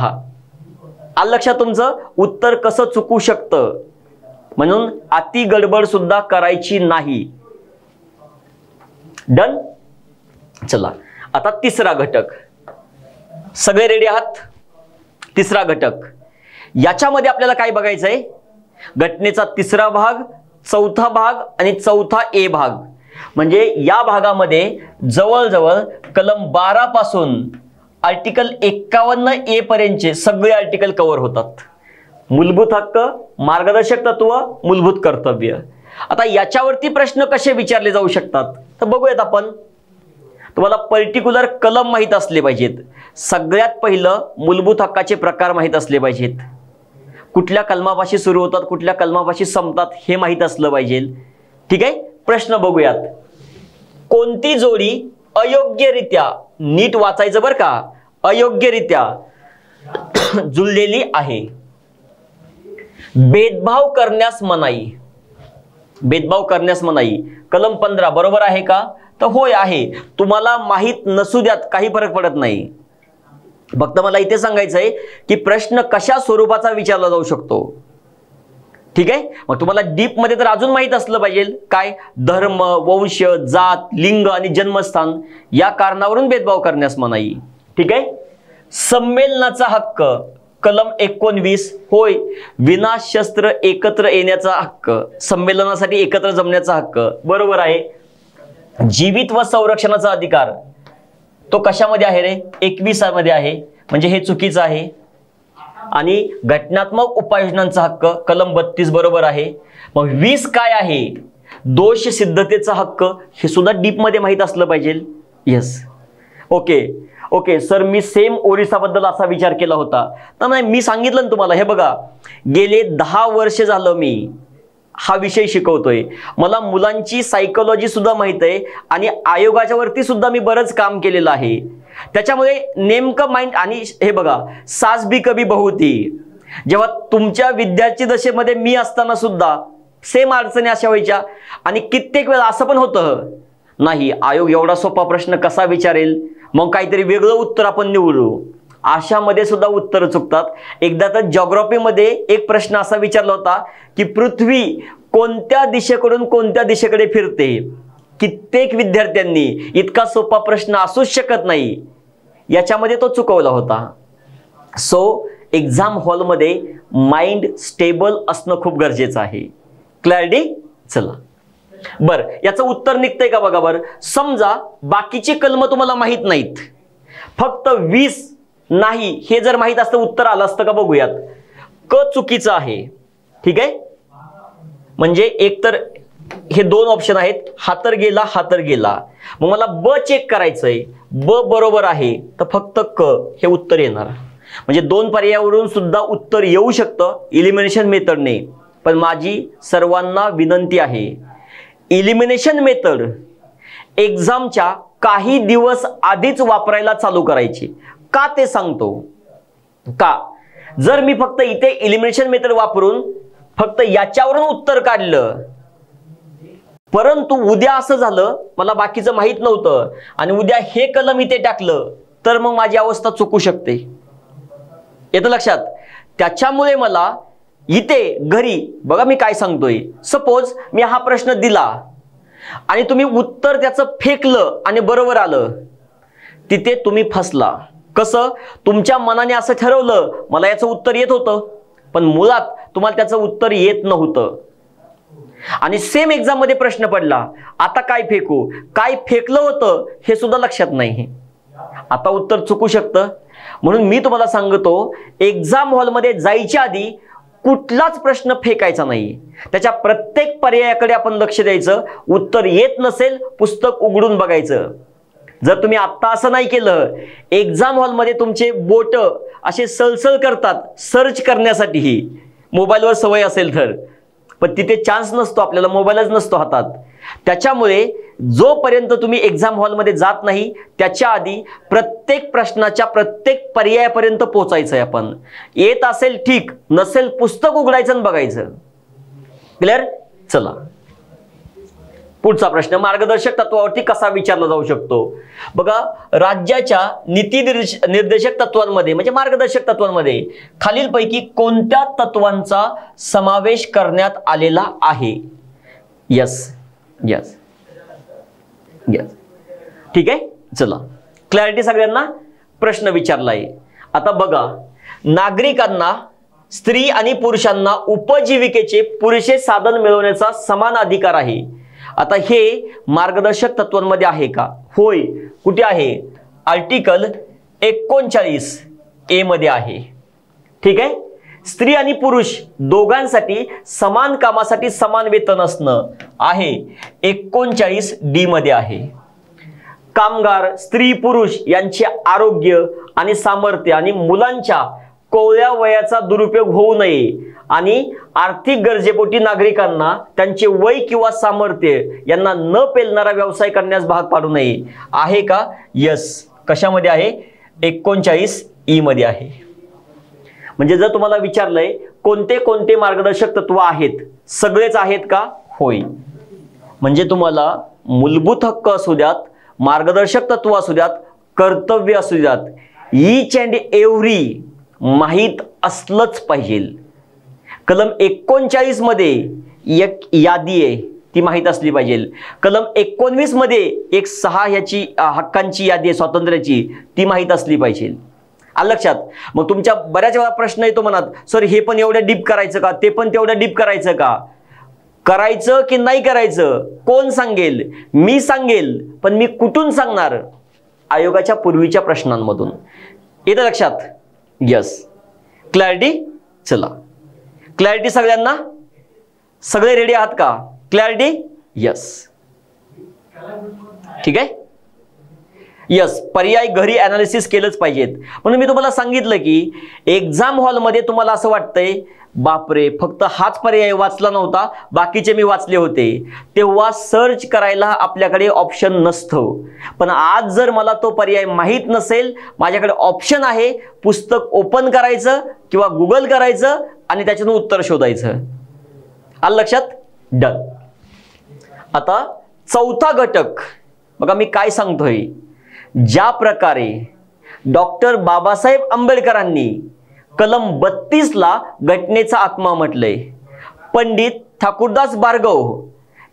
आलं लक्षात तुमचं? उत्तर कसं चुकू शकतं, म्हणून अति गडबड सुद्धा करायची नाही. डन. चला आता तिसरा घटक. सगळे रेडी आहात? तिसरा घटक, याच्यामध्ये आपल्याला काय बघायचंय? घटनेचा तिसरा भाग, चौथा भाग आणि चौथा ए भाग. म्हणजे या भागामध्ये जवळजवळ कलम 12 पासून आर्टिकल 51A पर्यंतचे सगळे आर्टिकल कव्हर होतात. मूलभूत हक्क, मार्गदर्शक तत्व, मूलभूत कर्तव्य. आता याच्यावरती प्रश्न कसे विचारले जाऊ शकतात तर बघूयात आपण. तुम्हाला पर्टिक्युलर कलम माहित असले पाहिजेत. सगळ्यात पहिलं मूलभूत हक्काचे प्रकार माहित असले पाहिजेत. कुठल्या कलमापाशी सुरू होतात, कुठल्या कलमापाशी संपतात हे माहित असलं पाहिजे. ठीक आहे. प्रश्न बघूयात. कोणती जोडी अयोग्यरित्या, नीट वाचायचं बरं का, अयोग्यरित्या जुळलेली आहे? भेदभाव करण्यास मनाई. भेदभाव करण्यास मनाई. कलम 15 बरोबर आहे का? तर होय आहे. तुम्हाला माहित नसू द्यात, काही फरक पडत नाही. फक्त मला इथे सांगायचंय की प्रश्न कशा स्वरूपाचा विचारला जाऊ शकतो. ठीक आहे. मग तुम्हाला डीप मध्ये तर अजून माहित असलं पाहिजे काय? धर्म, वंश, जात, लिंग आणि जन्मस्थान या कारणावरून भेदभाव करण्यास मनाई. ठीक आहे. संमेलनाचा हक्क, कलम 19 होय. विनाशस्त्र एकत्र येण्याचा हक्क, संमेलनासाठी एकत्र जमण्याचा हक्क बरोबर आहे. जीवित व संरक्षणाचा अधिकार तो कशामध्ये आहे रे? 21 मध्ये आहे, म्हणजे हे चुकीचं आहे. आणि घटनात्मक उपाययोजनांचा हक्क कलम 32 बरोबर आहे. मग 20 काय आहे? दोष सिद्धतेचा हक्क, हे सुद्धा डीप मध्ये माहित असलं पाहिजे. यस. ओके सर, मी सेम ओरिसा बद्दल असा विचार केला होता. तर नाही, मी सांगितलं ना तुम्हाला. हे बघा, गेले 10 वर्ष झालं मी हा विषय शिकवतोय. मला मुलांची सायकोलॉजी सुद्धा माहित आहे आणि आयोगाच्या वरती सुद्धा मी बरंच काम केलेलं आहे. त्याच्यामुळे नेमकं माइंड. आणि हे बघा, सास भी कभी बहू थी. जेव्हा तुमच्या विद्यार्थी दशेमध्ये मी असताना सुद्धा सेम अडचणी अशा व्हायच्या आणि कित्येक वेळा असं पण होतं, नाही आयोग एवढा सोपा प्रश्न कसा विचारेल, मग काहीतरी वेगळं उत्तर आपण निवडू. अशामध्ये सुद्धा उत्तर चुकतात. एकदा तर जिओग्राफीमध्ये एक प्रश्न असा विचारला होता की पृथ्वी कोणत्या दिशेकडून कोणत्या दिशेकडे फिरते. कित्येक विद्यार्थ्यांनी इतका सोपा प्रश्न असूच शकत नाही, याच्यामध्ये तो चुकवला होता. सो एक्झाम हॉलमध्ये माइंड स्टेबल असणं खूप गरजेचं आहे. क्लॅरिटी? चला बर, याचं उत्तर निघतंय का बघा बर. समजा बाकीची कलम तुम्हाला माहित नाहीत, फक्त 20 नाही हे जर माहित असतं उत्तर आलं असतं का बघूयात. क चुकीचं आहे. ठीक आहे. म्हणजे एक तर हे 2 ऑप्शन आहेत, हा तर गेला, हा तर गेला. मग मला ब चेक करायचंय. ब बरोबर आहे तर फक्त क हे उत्तर येणार. म्हणजे 2 पर्यायावरून सुद्धा उत्तर येऊ शकतं इलिमिनेशन मेथडने. पण माझी सर्वांना विनंती आहे, इलिमिनेशन मेथड एक्झामच्या काही दिवस आधीच वापरायला चालू करायची. का ते सांगतो. का? जर मी फक्त इथे इलिमिनेशन मेथड वापरून फक्त याच्यावरून उत्तर काढलं, परंतु उद्या असं झालं मला बाकीचं माहित नव्हतं आणि उद्या हे कलम इथे टाकलं, तर मग माझी अवस्था चुकू शकते. येतं लक्षात? त्याच्यामुळे मला इथे घरी बघा मी काय सांगतोय. सपोज मी हा प्रश्न दिला आणि तुम्ही उत्तर त्याचं फेकलं आणि बरोबर आलं, तिथे तुम्ही फसला. कसं? तुमच्या मनाने असं ठरवलं मला याचं उत्तर येत होतं, पण मुळात तुम्हाला त्याचं उत्तर येत नव्हतं. आणि सेम एक्झाम मध्ये प्रश्न पडला, आता काय फेकू, काय फेकलं होतं हे सुद्धा लक्षात नाही, आता उत्तर चुकू शकतं. म्हणून मी तुम्हाला सांगतो, एक्झाम हॉलमध्ये जायच्या आधी कुठलाच प्रश्न फेकायचा नाही. त्याच्या प्रत्येक पर्यायाकडे आपण लक्ष द्यायचं. उत्तर येत नसेल पुस्तक उघडून बघायचं. जर तुम्ही आत्ता असं नाही केलं, एक्झाम हॉलमध्ये तुमचे बोट असे सलसल करतात सर्च करण्यासाठी, मोबाईलवर सवय असेल तर, पण तिथे चान्स नसतो, आपल्याला मोबाईलच नसतो हातात. त्याच्यामुळे जोपर्यंत तुम्ही एक्झाम हॉलमध्ये जात नाही त्याच्या आधी प्रत्येक प्रश्नाच्या प्रत्येक पर्यायापर्यंत पोहोचायचं आहे आपण. येत असेल ठीक, नसेल पुस्तक उघडायचं आणि बघायचं. क्लिअर? चला पुढचा प्रश्न, मार्गदर्शक तत्वावरती कसा विचारला जाऊ शकतो. बघा, राज्याच्या नीती निर्देशक तत्वांमध्ये म्हणजे मार्गदर्शक तत्वांमध्ये खालीलपैकी कोणत्या तत्वांचा समावेश करण्यात आलेला आहे. यस यस यस, ठीक आहे. चला, क्लॅरिटी सगळ्यांना. प्रश्न विचारलाय. आता बघा, नागरिकांना, स्त्री आणि पुरुषांना उपजीविकेचे पुरेसे साधन मिळवण्याचा समान अधिकार आहे. आता हे मार्गदर्शक तत्वांमध्ये आहे का? होय. कुठे आहे? आर्टिकल 39A मध्ये आहे. ठीक आहे. स्त्री आणि पुरुष दोघांसाठी समान कामासाठी समान वेतन असणं आहे 39D मध्ये आहे. कामगार, स्त्री पुरुष यांचे आरोग्य आणि सामर्थ्य आणि मुलांच्या कोवळ्या वयाचा दुरुपयोग होऊ नये आणि आर्थिक गरजेपोटी नागरिकांना त्यांचे वय किंवा सामर्थ्य यांना न पेलणारा व्यवसाय करण्यास भाग पाडू नये आहे का? यस. कशामध्ये आहे? 39E मध्ये आहे. म्हणजे जर तुम्हाला विचारलंय कोणते कोणते मार्गदर्शक तत्व आहेत, सगळेच आहेत का? होय. म्हणजे तुम्हाला मूलभूत हक्क असू द्यात, मार्गदर्शक तत्व असू द्यात, कर्तव्य असू द्यात, ईच अँड एव्हरी माहीत असलंच पाहिजे. कलम 39 मध्ये एक यादी आहे, ती माहीत असली पाहिजे. कलम 19 मध्ये एक 6 ह्याची हक्कांची यादी आहे स्वातंत्र्याची, ती माहीत असली पाहिजे. आलं लक्षात? मग तुमच्या बऱ्याच वेळा प्रश्न येतो मनात, सर हे पण एवढ्या डीप करायचं का, ते पण तेवढ्या डीप करायचं का, करायचं की नाही करायचं कोण सांगेल? मी सांगेल, पण मी कुठून सांगणार? आयोगाच्या पूर्वीच्या प्रश्नांमधून. येतं लक्षात? यस. क्लॅरिटी? चला, क्लॅरिटी सगळ्यांना? सगळे रेडी आहात का? क्लॅरिटी? यस. ठीक आहे. यस, पर्याय घरी अनालिसिस केलंच पाहिजेत. म्हणून मी तुम्हाला सांगितलं की एक्झाम हॉलमध्ये तुम्हाला असं वाटतंय बापरे फक्त हाच पर्याय वाचला नव्हता, बाकीचे मी वाचले होते, तेव्हा सर्च करायला आपल्याकडे ऑप्शन नसतं. पण आज जर मला तो पर्याय माहीत नसेल, माझ्याकडे ऑप्शन आहे, पुस्तक ओपन करायचं किंवा गुगल करायचं आणि त्याच्यातून उत्तर शोधायचं. आलं लक्षात? डन. आता चौथा घटक बघा मी काय सांगतोय. ज्या प्रकारे डॉक्टर बाबासाहेब आंबेडकरांनी कलम 32 ला घटनेचा आत्मा म्हटलंय, पंडित ठाकूरदास भार्गव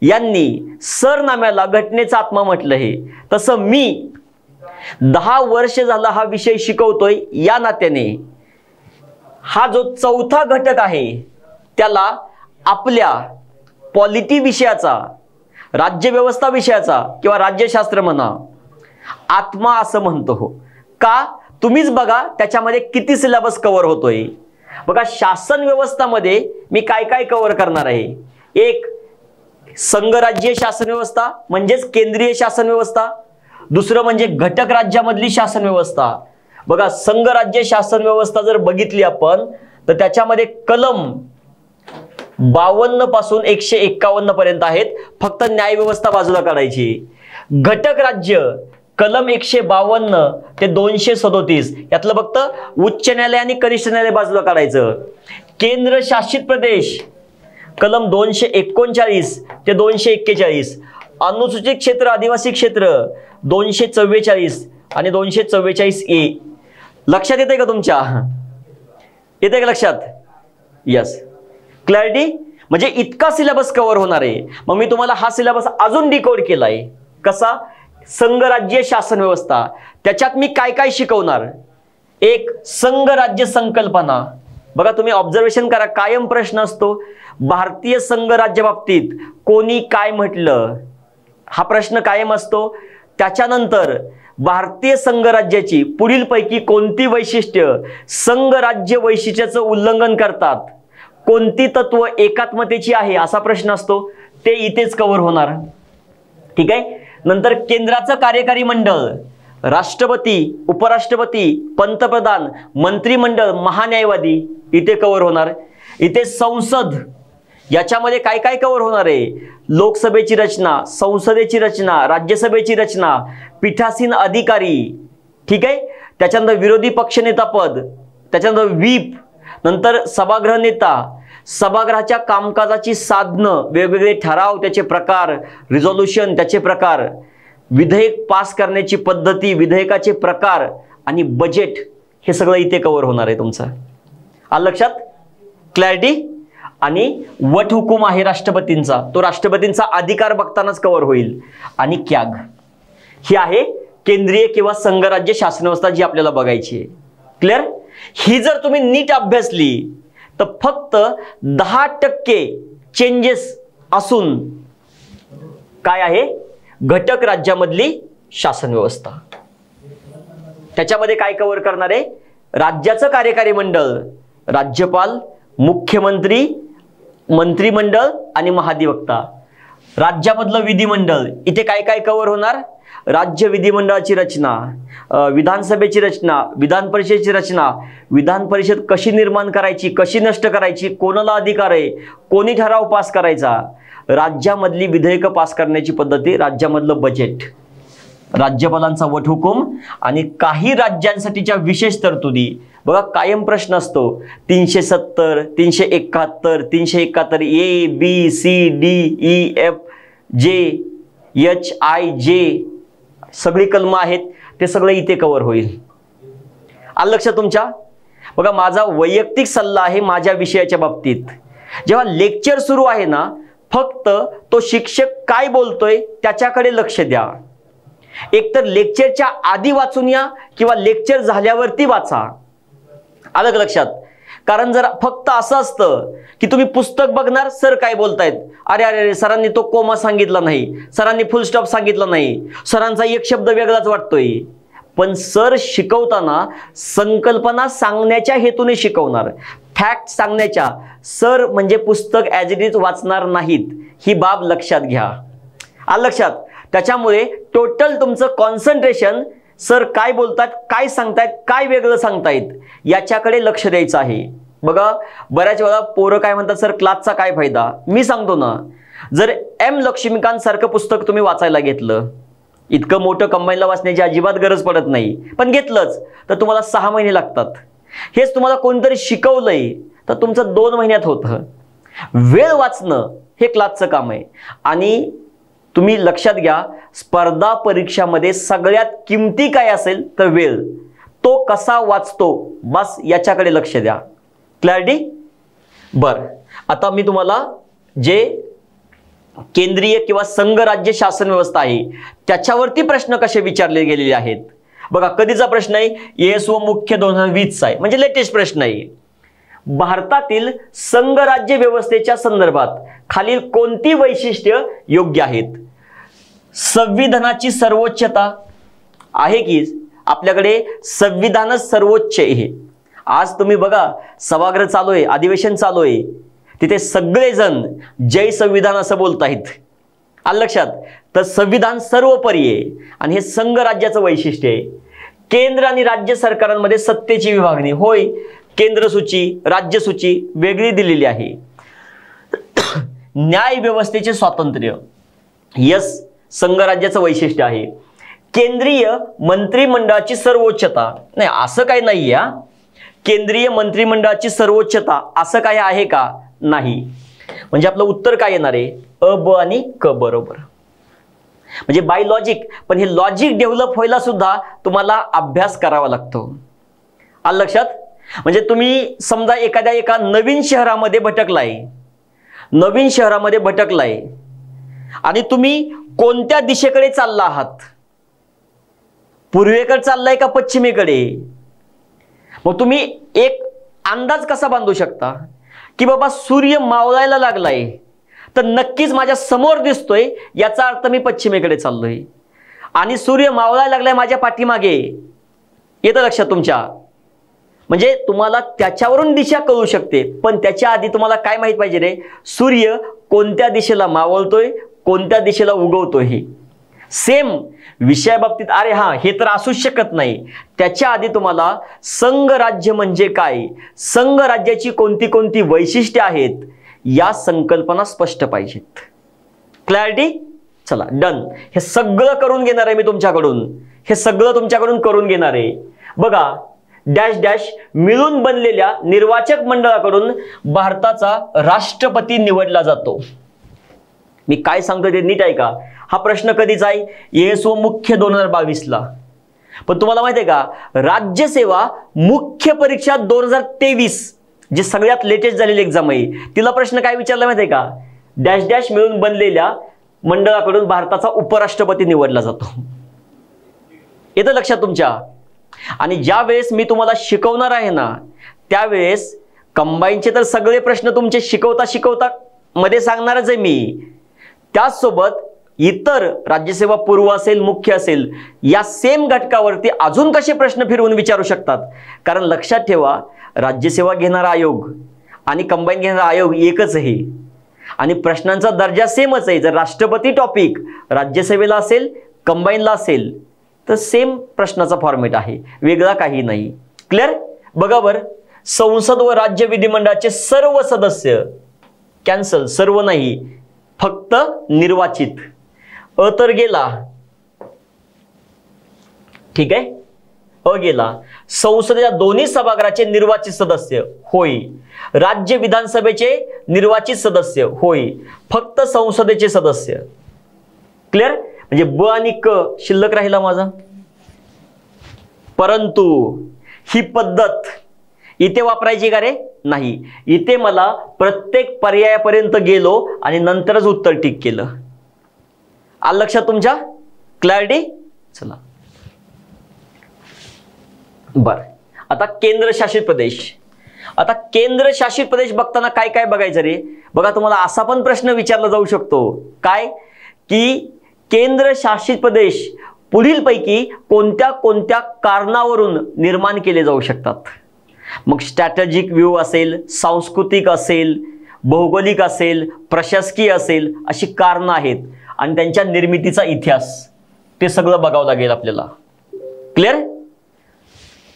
यांनी सरनाम्याला घटनेचा आत्मा म्हटलंय, तसं मी 10 वर्ष झाला हा विषय शिकवतोय, या नात्याने हा जो चौथा घटक आहे त्याला आपल्या पॉलिटी विषयाचा, राज्यव्यवस्था विषयाचा किंवा राज्यशास्त्र म्हणा आत्मा असं म्हणतो. का? तुम्हीच बघा त्याच्यामध्ये किती सिलेबस कव्हर होतोय. बघा, शासन व्यवस्थामध्ये मी काय काय कव्हर करणार आहे. एक, संघराज्य शासन व्यवस्था म्हणजेच केंद्रीय शासन व्यवस्था. दुसरं म्हणजे घटक राज्यामधली शासन व्यवस्था. बघा, संघराज्य शासन व्यवस्था जर बघितली आपण तर त्याच्यामध्ये कलम 52 पासून 151 पर्यंत आहेत. फक्त न्याय व्यवस्था बाजूला काढायची. घटक राज्य कलम 152 ते 237 यातलं फक्त उच्च न्यायालय आणि कनिष्ठ न्यायालय बाजूला काढायचं. केंद्र शासित प्रदेश कलम 239 ते 241. अनुसूचित क्षेत्र आदिवासी क्षेत्र 244 आणि 244A. लक्षात येतंय का तुमच्या? येतंय का लक्षात? यस. क्लॅरिटी? म्हणजे इतका सिलेबस कव्हर होणार आहे. मग मी तुम्हाला हा सिलेबस अजून डिकोड केलाय. कसा? संघराज्य शासन व्यवस्था. त्याच्यात मी काय काय शिकवणार. एक, संघराज्य संकल्पना. बघा तुम्ही ऑब्झर्वेशन करा, कायम प्रश्न असतो भारतीय संघराज्य बाबतीत कोणी काय म्हटलं, हा प्रश्न कायम असतो. त्याच्यानंतर भारतीय संघराज्याची पुढीलपैकी कोणती वैशिष्ट्य संघराज्य वैशिष्ट्याचं उल्लंघन करतात, कोणती तत्व एकात्मतेची आहे, असा प्रश्न असतो. ते इथेच कव्हर होणार. ठीक आहे. नंतर केंद्राचं कार्यकारी मंडळ राष्ट्रपती, उपराष्ट्रपती, पंतप्रधान, मंत्रिमंडळ, महान्यायवादी इथे कव्हर होणार. इथे संसद, याच्यामध्ये काय काय कव्हर होणार आहे? लोकसभेची रचना, संसदेची रचना, राज्यसभेची रचना, पीठासीन अधिकारी, ठीक आहे. त्याच्यानंतर विरोधी पक्षनेता पद, त्याच्यानंतर व्हीप, नंतर सभागृह नेता, सभागृहाच्या कामकाजाची साधनं, वेगवेगळे ठराव, त्याचे प्रकार, रिझोल्यूशन त्याचे प्रकार, विधेयक पास करण्याची पद्धती, विधेयकाचे प्रकार आणि बजेट, हे सगळं इथे कव्हर होणार आहे तुमचं. आलं लक्षात? क्लॅरिटी? आणि वटहुकूम आहे राष्ट्रपतींचा, तो राष्ट्रपतींचा अधिकार बघतानाच कव्हर होईल. आणि क्याग ही आहे केंद्रीय किंवा संघराज्य शासन व्यवस्था जी आपल्याला बघायची आहे. क्लिअर? ही जर तुम्ही नीट अभ्यासली तर फक्त 10% चेंजेस असून काय आहे? घटक राज्यामधली शासन व्यवस्था. त्याच्यामध्ये काय कव्हर करणार आहे? राज्याचं कार्यकारी मंडळ, राज्यपाल, मुख्यमंत्री, मंत्रिमंडळ आणि महाधिवक्ता. राज्यामधलं विधिमंडळ, इथे काय काय कव्हर होणार? राज्य विधिमंडळाची रचना, विधानसभेची रचना, विधान परिषदेची रचना, विधान परिषद कशी निर्माण करायची, कशी नष्ट करायची, कोणाला अधिकार आहे, कोणी ठराव पास करायचा, राज्यामधली विधेयकं पास करण्याची पद्धती, राज्यामधलं बजेट, राज्यपालांचा वटहुकूम आणि काही राज्यांसाठीच्या विशेष तरतुदी. बघा कायम प्रश्न असतो 370, 371, 371 ए, बी, सी, डी, ई, एफ, जे, एच, आय, जे, सगळी कलमं आहेत, ते सगळं इथे कव्हर होईल. आलं लक्षात तुमच्या? बघा माझा वैयक्तिक सल्ला आहे माझ्या विषयाच्या बाबतीत, जेव्हा लेक्चर सुरू आहे ना, फक्त तो शिक्षक काय बोलतोय त्याच्याकडे लक्ष द्या. एकतर लेक्चरच्या आधी वाचून या किंवा लेक्चर झाल्यावरती वाचा. आलं लक्षात? कारण जर फक्त असं असतं की तुम्ही पुस्तक बघणार, सर काय बोलतायत, अरे अरे अरे सरांनी तो कोमा सांगितला नाही, सरांनी फुल स्टॉप सांगितला नाही, सरांचा एक शब्द वेगळाच वाटतोय. पण सर शिकवताना संकल्पना सांगण्याच्या हेतूने शिकवणार, फॅक्ट सांगण्याच्या. सर म्हणजे पुस्तक ॲज इट इज वाचणार नाहीत, ही बाब लक्षात घ्या. आलं लक्षात? त्याच्यामुळे टोटल तुमचं कॉन्सन्ट्रेशन सर काय बोलतात, काय सांगतायत, काय वेगळं सांगतायत याच्याकडे लक्ष द्यायचं आहे. बघा बऱ्याच वेळा पोरं काय म्हणतात, सर क्लासचा काय फायदा? मी सांगतो ना, जर एम लक्ष्मीकांत सारखं पुस्तक तुम्ही वाचायला घेतलं, इतकं मोठं कंबाईनला वाचण्याची अजिबात गरज पडत नाही, पण घेतलंच तर तुम्हाला 6 महिने लागतात. हेच तुम्हाला कोणतरी शिकवलंय तर तुमचं 2 महिन्यात होतं. वेळ वाचणं हे क्लासचं काम आहे. आणि तुम्ही लक्षात घ्या, स्पर्धा परीक्षामध्ये सगळ्यात किमती काय असेल तर वेळ, तो कसा वाचतो बस याच्याकडे लक्ष द्या. क्लॅरिटी? बर, आता मी तुम्हाला जे केंद्रीय किंवा संघ राज्य शासन व्यवस्था आहे त्याच्यावरती प्रश्न कसे विचारले गेलेले आहेत. बघा कधीचा प्रश्न आहे? ESO मुख्य 2020 आहे, म्हणजे लेटेस्ट प्रश्न आहे. भारतातील संघ राज्य व्यवस्थेच्या संदर्भात खालील कोणती वैशिष्ट्य योग्य आहेत? संविधानाची सर्वोच्चता आहे की आपल्याकडे संविधानच सर्वोच्च आहे. आज तुम्ही बघा सभागृह चालू आहे, अधिवेशन चालू आहे, तिथे सगळेजण जय संविधान असं बोलतायत. आलं लक्षात? तर संविधान सर्वोपरी आहे आणि हे संघ राज्याचं वैशिष्ट्य आहे. केंद्र आणि राज्य सरकारांमध्ये सत्तेची विभागणी होय, केंद्र सूची, राज्य सूची वेगळी दिलेली आहे. न्याय व्यवस्थेचे स्वातंत्र्य, यस, संघ राज्याचं वैशिष्ट्य आहे. केंद्रीय मंत्रिमंडळाची सर्वोच्चता, नाही असं काही नाही आहे. केंद्रीय मंत्रिमंडळाची सर्वोच्चता असं काही आहे का? नाही. म्हणजे आपलं उत्तर काय येणार आहे? अ, ब आणि क बरोबर. म्हणजे बाय लॉजिक, पण हे लॉजिक डेव्हलप व्हायला सुद्धा तुम्हाला अभ्यास करावा लागतो. आलं लक्षात? म्हणजे तुम्ही समजा एका नवीन शहरामध्ये भटकलाय आणि तुम्ही कोणत्या दिशेकडे चालला आहात? पूर्वेकडे चाललाय का पश्चिमेकडे? मग तुम्ही एक अंदाज कसा बांधू शकता की बाबा सूर्य मावळायला लागलाय तर नक्कीच माझ्या समोर दिसतोय, याचा अर्थ मी पश्चिमेकडे चाललोय. आणि सूर्य मावळायला लागलाय माझ्या पाठीमागे, येतं लक्षात तुमच्या? म्हणजे तुम्हाला त्याच्यावरून दिशा कळू शकते, पण त्याच्या आधी तुम्हाला काय माहित पाहिजे रे? सूर्य कोणत्या दिशेला मावळतोय, कोणत्या दिशेला उगवतोय. सेम विषया बाबतीत अरे हां हे तर असूच शकत नाही, त्याच्या आधी तुम्हाला संघराज्य म्हणजे काय, संघराज्याची कोणती कोणती वैशिष्ट्ये आहेत या संकल्पना स्पष्ट पाहिजेत. क्लॅरिटी? चला डन. हे सगळं करून घेणार आहे मी तुमच्याकडून, हे सगळं तुमच्याकडून करून घेणार आहे. बघा डॅश डॅश मिळून बनलेल्या निर्वाचक मंडळाकडून भारताचा राष्ट्रपती निवडला जातो. मी काय सांगतो ते नीट ऐका. हा प्रश्न कधीचा आहे? येसो मुख्य 2022 पण तुम्हाला माहिती आहे का राज्यसेवा मुख्य परीक्षा 2023 जी सगळ्यात लेटेस्ट झालेली एक्झाम आहे, तिला प्रश्न काय विचारला माहिती आहे का? डॅश डॅश मिळून बनलेल्या मंडळाकडून भारताचा उपराष्ट्रपती निवडला जातो. येतं लक्षात तुमच्या? आणि ज्या वेळेस मी तुम्हाला शिकवणार आहे ना त्यावेळेस कंबाईनचे तर सगळे प्रश्न तुमचे शिकवता शिकवता मध्ये सांगणारच आहे मी. त्याचसोबत इतर राज्यसेवा पूर्व असेल मुख्य असेल या सेम घटकावरती अजून कसे प्रश्न फिरवून विचारू शकतात. कारण लक्षात ठेवा राज्यसेवा घेणारा आयोग आणि कंबाईन घेणारा आयोग एकच आहे आणि प्रश्नांचा दर्जा सेमच आहे. जर राष्ट्रपती टॉपिक राज्यसेवेला असेल कंबाईनला असेल तर सेम प्रश्नाचा फॉर्मॅट आहे, वेगळा काही नाही. क्लिअर? बघा बरं, संसद व राज्य विधिमंडळाचे सर्व सदस्य कॅन्सल, सर्व नाही फक्त निर्वाचित. अ तर गेला, ठीक आहे, अ गेला. संसदेच्या दोन्ही सभागृहाचे निर्वाचित सदस्य होय, राज्य विधानसभेचे निर्वाचित सदस्य होय, फक्त संसदेचे सदस्य. क्लिअर? म्हणजे ब आणि क शिल्लक राहिला माझा. परंतु ही पद्धत इथे वापरायची का रे? नाही. इथे मला प्रत्येक पर्यायापर्यंत गेलो आणि नंतरच उत्तर टिक केलं. आलं लक्षात तुमच्या? क्लॅरिटी? चला बर. आता केंद्रशासित प्रदेश. आता केंद्रशासित प्रदेश बघताना काय काय बघायचं रे? बघा तुम्हाला असा पण प्रश्न विचारला जाऊ शकतो काय की केंद्रशासित प्रदेश पुढीलपैकी कोणत्या कोणत्या कारणावरून निर्माण केले जाऊ शकतात. मग स्ट्रॅटेजिक व्ह्यू असेल, सांस्कृतिक असेल, भौगोलिक असेल, प्रशासकीय असेल, अशी कारणं आहेत आणि त्यांच्या निर्मितीचा इतिहास ते सगळं बघावं लागेल आपल्याला. क्लिअर?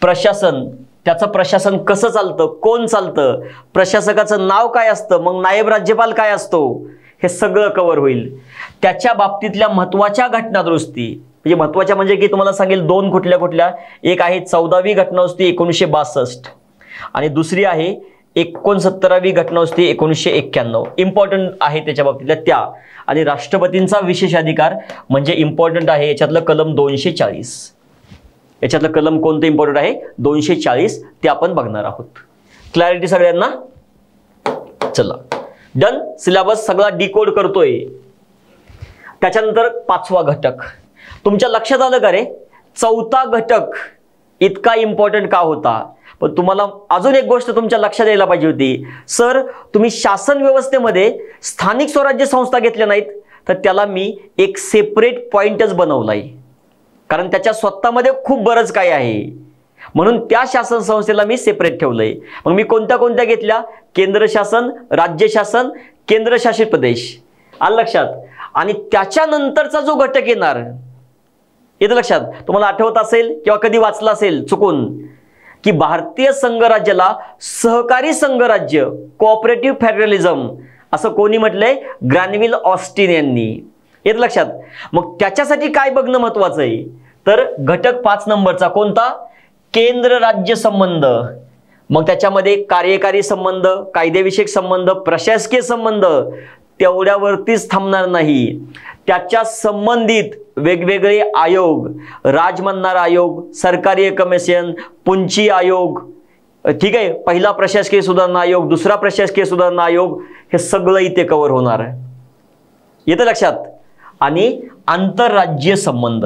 प्रशासन, त्याचं प्रशासन कसं चालतं, कोण चालतं, प्रशासकाचं नाव काय असतं, मग नायब राज्यपाल काय असतो, हे सगळं कव्हर होईल. त्याच्या बाबतीतल्या महत्त्वाच्या घटनादुरुस्ती म्हणजे महत्त्वाच्या म्हणजे की तुम्हाला सांगेल दोन कुठल्या कुठल्या. एक आहे 14वी घटनादुरुस्ती 1962 आणि दुसरी आहे 69वी घटनादुरुस्ती 1991. इम्पॉर्टंट आहे त्याच्या बाबतीतल्या त्या. आणि राष्ट्रपतींचा विशेष अधिकार म्हणजे इम्पॉर्टंट आहे याच्यातलं कलम 240. याच्यातलं कलम कोणतं इम्पॉर्टंट आहे? 240. ते आपण बघणार आहोत. क्लॅरिटी सगळ्यांना? चला डन. सिलेबस सगळा डिकोड करतोय. त्याच्यानंतर 5वा घटक. तुमच्या लक्षात आलं का रे? 4था घटक इतका इम्पॉर्टंट का होता? पण तुम्हाला अजून एक गोष्ट तुमच्या लक्षात यायला पाहिजे होती. सर तुम्ही शासन व्यवस्थेमध्ये स्थानिक स्वराज्य संस्था घेतल्या नाहीत तर त्याला मी एक सेपरेट पॉइंटच बनवलाय. कारण त्याच्या स्वतःमध्ये खूप बरंच काय आहे म्हणून त्या शासन संस्थेला मी सेपरेट ठेवलंय. मग मी कोणत्या कोणत्या घेतल्या? केंद्र शासन, राज्य शासन, केंद्रशासित प्रदेश. आलं लक्षात? आणि त्याच्यानंतरचा जो घटक येणार येतं लक्षात? तुम्हाला आठवत असेल किंवा कधी वाचलं असेल चुकून की भारतीय संघराज्याला सहकारी संघराज्य कोऑपरेटिव्ह फेडरलिझम असं कोणी म्हटलंय? ग्रॅनविल ऑस्टिन यांनी. येतं लक्षात? मग त्याच्यासाठी काय बघणं महत्वाचं आहे तर घटक 5 नंबरचा कोणता? केंद्र राज्य संबंध. मग त्याच्यामध्ये कार्यकारी संबंध, कायदेविषयक संबंध, प्रशासकीय संबंध तेवढ्यावरतीच थांबणार नाही. त्याच्या संबंधित वेगवेगळे आयोग, राजमन्नार आयोग, सरकारी कमिशन, पुंची आयोग, ठीक आहे, पहिला प्रशासकीय सुधारणा आयोग, दुसरा प्रशासकीय सुधारणा आयोग, हे सगळं इथे कव्हर होणार आहे. येतं लक्षात? आणि आंतरराज्यीय संबंध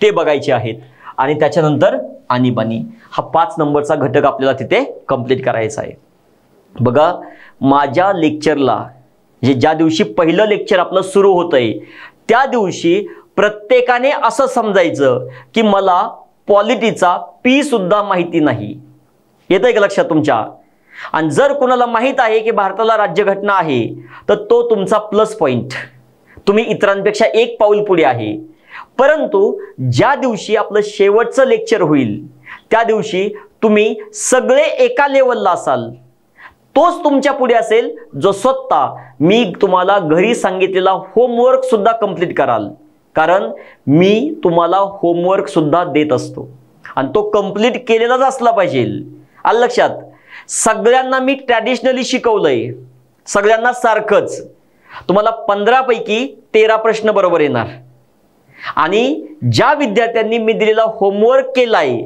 ते बघायचे आहेत. आणि त्याच्यानंतर आणीबाणी. हा 5 नंबरचा घटक आपल्याला तिथे कंप्लीट करायचा आहे. बघा माझ्या लेक्चरला ज्या दिवशी पहिलं लेक्चर आपलं सुरू होतंय त्या दिवशी प्रत्येकाने असं समजायचं की मला पॉलिटीचा पी सुद्धा माहिती नाही. येतंय का लक्षात तुमच्या? आणि जर कुणाला माहित आहे की भारताला राज्यघटना आहे तर तो तुमचा प्लस पॉइंट. तुम्ही इतरांपेक्षा एक पाऊल पुढे आहे. परंतु ज्या दिवशी आपलं शेवटचं लेक्चर होईल त्या दिवशी तुम्ही सगळे एका लेवलला असाल, तोच तुमच्या पुढे असेल जो स्वतः मी तुम्हाला घरी सांगितलेला होमवर्क सुद्धा कंप्लीट कराल, कारण मी तुम्हाला होमवर्क सुद्धा देत असतो आणि तो कंप्लीट केलेलाच असला पाहिजे। आलं लक्षात? सगळ्यांना मी ट्रॅडिशनली शिकवलंय, सगळ्यांना सारखंच। तुम्हाला 15 पैकी 13 प्रश्न बरोबर येणार आणि ज्या विद्यार्थ्यांनी मी दिलेला होमवर्क केलाय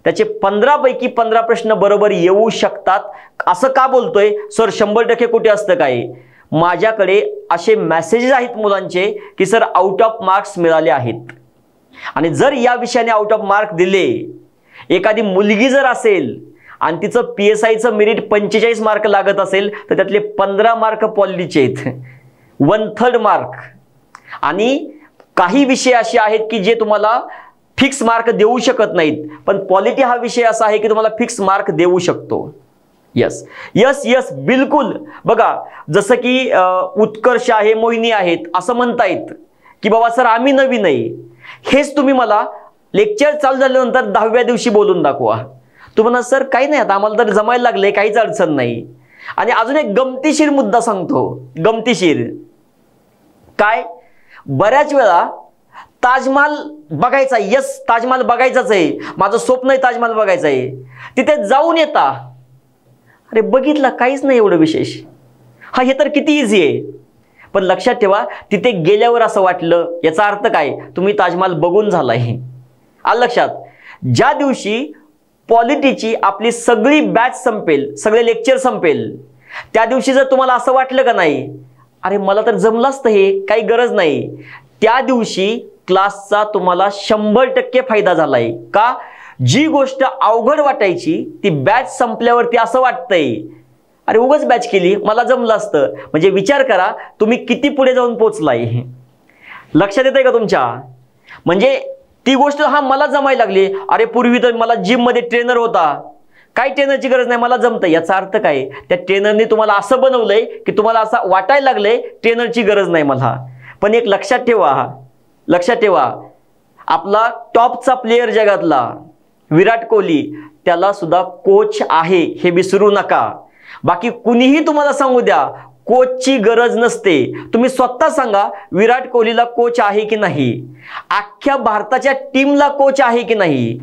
त्याचे 15 पैकी 15 प्रश्न बरोबर येऊ शकतात। असं का बोलतोय सर? 100% कुठे असतं काय? माझ्याकडे असे मेसेजेस आहेत मुलांचे की सर आउट ऑफ मार्क्स मिळाले आहेत, आणि जर या विषयाने आउट ऑफ मार्क दिले, एखादी मुलगी जर असेल आणि तिचं PSIचं मेरिट 45 मार्क लागत असेल तर त्यातले 15 मार्क पॉलिटीचे आहेत, 1/3 मार्क। आणि काही विषय असे आहेत की जे तुम्हाला फिक्स मार्क देऊ शकत नाहीत, पण पॉलिटी हा विषय असा आहे की तुम्हाला फिक्स मार्क देऊ शकतो। यस यस यस बिलकुल। बघा जसं की उत्कर्ष आहे, मोहिनी आहेत, असं म्हणतायत की बाबा सर आम्ही नवीन आहे, हेच तुम्ही मला लेक्चर चालू झाल्यानंतर 10व्या दिवशी बोलून दाखवा। तुम्हाला सर काही नाही, आता आम्हाला तर जमायला लागले, काहीच अडचण नाही। आणि अजून एक गमतीशीर मुद्दा सांगतो, गमतीशीर काय, बऱ्याच वेळा ताजमहाल बघायचा, यस ताजमहाल बघायचाच आहे, माझं स्वप्न आहे ताजमहाल बघायचं आहे, तिथे जाऊन येता, अरे बघितला काहीच नाही एवढं विशेष, हा हे तर किती इझी आहे। पण लक्षात ठेवा तिथे गेल्यावर असं वाटलं, याचा अर्थ काय? तुम्ही ताजमहाल बघून झालाय। आलं लक्षात? ज्या दिवशी पॉलिटीची आपली सगळी बॅच संपेल, सगळे लेक्चर संपेल, त्या दिवशी जर तुम्हाला असं वाटलं का नाही अरे मला तर जमलं असतं, हे काही गरज नाही, त्या दिवशी क्लासचा तुम्हाला 100% फायदा झालाय। का? जी गोष्ट अवघड वाटायची ती बॅच संपल्यावरती असं वाटतंय अरे उगाच बॅच केली, मला जमलं असतं। म्हणजे विचार करा तुम्ही किती पुढे जाऊन पोहोचलाय। लक्षात येतंय का तुमच्या? म्हणजे ती गोष्ट हा मला जमायला लागली, अरे पूर्वी तर मला जिम मध्ये ट्रेनर होता, काही ट्रेनरची गरज नाही, मला जमतं। याचा अर्थ काय? त्या ट्रेनरने तुम्हाला असं बनवलंय की तुम्हाला असं वाटायला लागलंय ट्रेनरची गरज नाही मला। पण एक लक्षात ठेवा, लक्षात ठेवा, आपला टॉपचा प्लेयर जगातला विराट कोहली, त्याला सुद्धा कोच आहे हे विसरू नका। बाकी कुणीही तुम्हाला सांगू द्या कोचची गरज नसते, तुम्ही स्वतः सांगा विराट कोहलीला कोच आहे की नाही, अख्ख्या भारताच्या टीमला कोच आहे की नाही?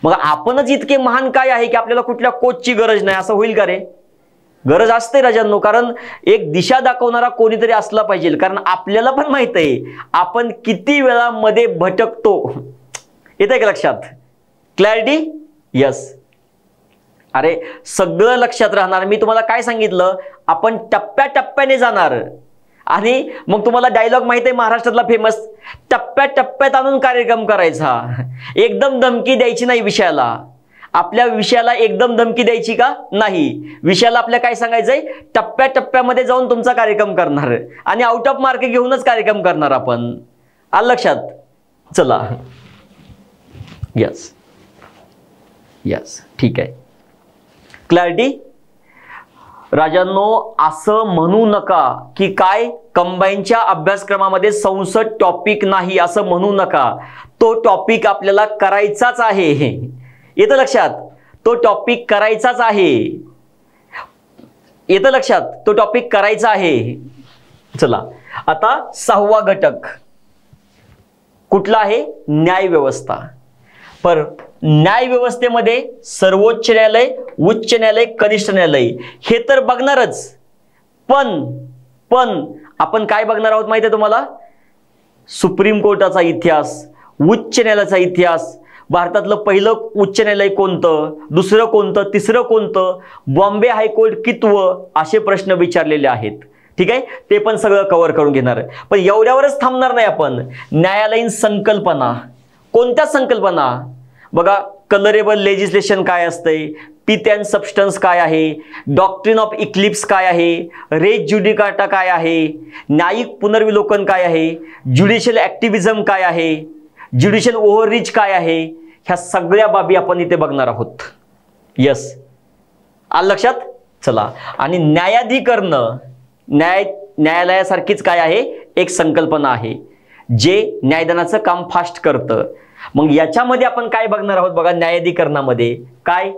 मग आपणच इतके महान काय आहे की आपल्याला कुठल्या कोचची गरज नाही, असं होईल का रे? गरज असते राजांनो, कारण एक दिशा दाखवणारा कोणीतरी असला पाहिजे, कारण आपल्याला पण माहित आहे आपण किती वेळा मध्ये भटकतो। येतंय का लक्षात? क्लॅरिटी? यस। अरे सगळं लक्षात राहणार। मी तुम्हाला काय सांगितलं, आपण टप्प्याटप्प्याने जाणार, आणि मग तुम्हाला डायलॉग माहित आहे महाराष्ट्रातला फेमस, टप्प्याटप्प्यात आणून कार्यक्रम करायचा, एकदम धमकी द्यायची नाही विषयाला। आपल्या विषयाला एकदम धमकी द्यायची का नाही, विषयाला आपल्या काय सांगायचंय, टप्प्याटप्प्यामध्ये जाऊन तुमचा कार्यक्रम करणार आणि आउट ऑफ मार्क घेऊनच कार्यक्रम करणार आपण। आलं लक्षात? चला यस यस ठीक आहे। क्लॅरिटी? राजांनो असं म्हणू नका की काय कंबाईनच्या अभ्यासक्रमामध्ये 64 टॉपिक नाही, असं म्हणू नका। तो टॉपिक आपल्याला करायचाच आहे, येतं लक्षात? तो टॉपिक करायचाच आहे, येतं लक्षात? तो टॉपिक करायचा आहे। चला आता 6वा घटक कुठला आहे? न्याय व्यवस्था। पर न्याय व्यवस्थेमध्ये सर्वोच्च न्यायालय, उच्च न्यायालय, कनिष्ठ न्यायालय हे तर बघणारच, पण आपण काय बघणार आहोत माहिती आहे तुम्हाला? सुप्रीम कोर्टाचा इतिहास, उच्च न्यायालयाचा इतिहास, भारतातलं पहिलं उच्च न्यायालय कोणतं, दुसरं कोणतं, तिसरं कोणतं, बॉम्बे हायकोर्ट कितवं, असे प्रश्न विचारलेले आहेत। ठीक आहे, ते पण सगळं कव्हर करून घेणार। पण एवढ्यावरच थांबणार नाही आपण। न्यायालयीन संकल्पना, कोणत्या संकल्पना? बघा कलरेबल लेजिस्लेशन काय असतंय, पिथ अँड सबस्टन्स काय आहे, डॉक्ट्रिन ऑफ इक्लिप्स काय आहे, रेस ज्युडिकाटा काय आहे, न्यायिक पुनर्विलोकन काय आहे, ज्युडिशियल ऍक्टिव्हिझम काय आहे, ज्युडिशियल ओव्हररीच काय आहे, ह्या सगळ्या बाबी आपण इथे बघणार आहोत। यस, आलं लक्षात? चला, आणि न्यायाधिकरण, न्यायालयासारखीच काय आहे, एक संकल्पना आहे, जे न्यायदानाचं काम फास्ट करतं. मग याच्यामध्ये आपण काय बघणार आहोत बघा, न्यायाधिकरणामध्ये काय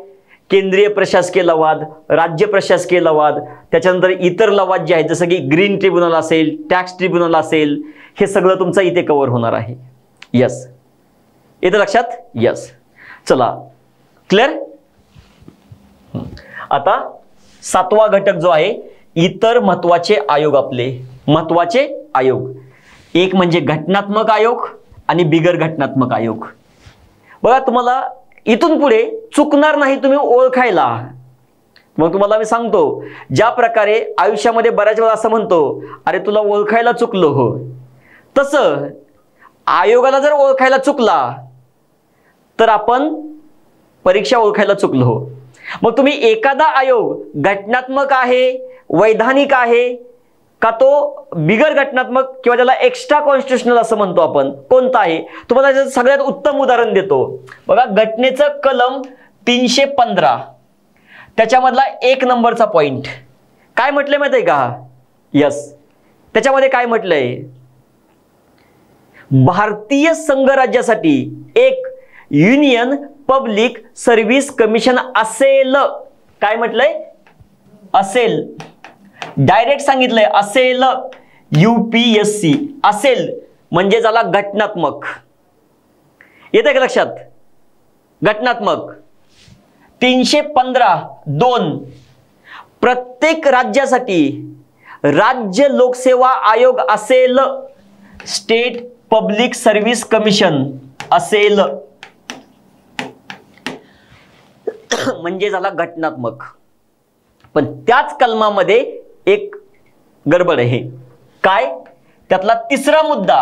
केंद्रीय प्रशासकीय लवाद, राज्य प्रशासकीय लवाद, त्याच्यानंतर इतर लवाद जे आहेत जसं की ग्रीन ट्रिब्युनल असेल, टॅक्स ट्रिब्युनल असेल, हे सगळं तुमचं इथे कव्हर होणार आहे. यस, येतं लक्षात? यस. चला, क्लिअर? आता 7वा घटक जो आहे, इतर महत्वाचे आयोग. आपले महत्वाचे आयोग, एक म्हणजे घटनात्मक आयोग आणि बिगर घटनात्मक आयोग. बघा, तुम्हाला इथून पुढे चुकणार नाही तुम्ही ओळखायला. मग तुम्हाला मी सांगतो, ज्या प्रकारे आयुष्यामध्ये बऱ्याच वेळा असं म्हणतो, अरे तुला ओळखायला चुकलो हो, तसं आयोगाला जर ओळखायला चुकला तर आपण परीक्षा ओळखायला चुकलो हो. मग तुम्ही एखादा आयोग घटनात्मक आहे, वैधानिक आहे का तो बिगर घटनात्मक किंवा त्याला एक्स्ट्रा कॉन्स्टिट्युशनल असं म्हणतो आपण, कोणता आहे? तुम्हाला त्याचं सगळ्यात उत्तम उदाहरण देतो. बघा, घटनेचं कलम 315, त्याच्यामधला 1 नंबरचा पॉइंट काय म्हटलंय माहिती आहे का? यस, त्याच्यामध्ये काय म्हटलंय? भारतीय संघराज्यासाठी एक युनियन पब्लिक सर्व्हिस कमिशन असेल. काय म्हटलंय? असेल. डायरेक्ट सांगितलंय असेल. UPSC असेल म्हणजे झाला घटनात्मक. येते का लक्षात? घटनात्मक. 315(2) प्रत्येक राज्यासाठी राज्य लोकसेवा आयोग असेल, स्टेट पब्लिक सर्व्हिस कमिशन असेल म्हणजे झाला घटनात्मक. पण त्याच कलमामध्ये एक गडबड आहे. काय? त्यातला 3रा मुद्दा,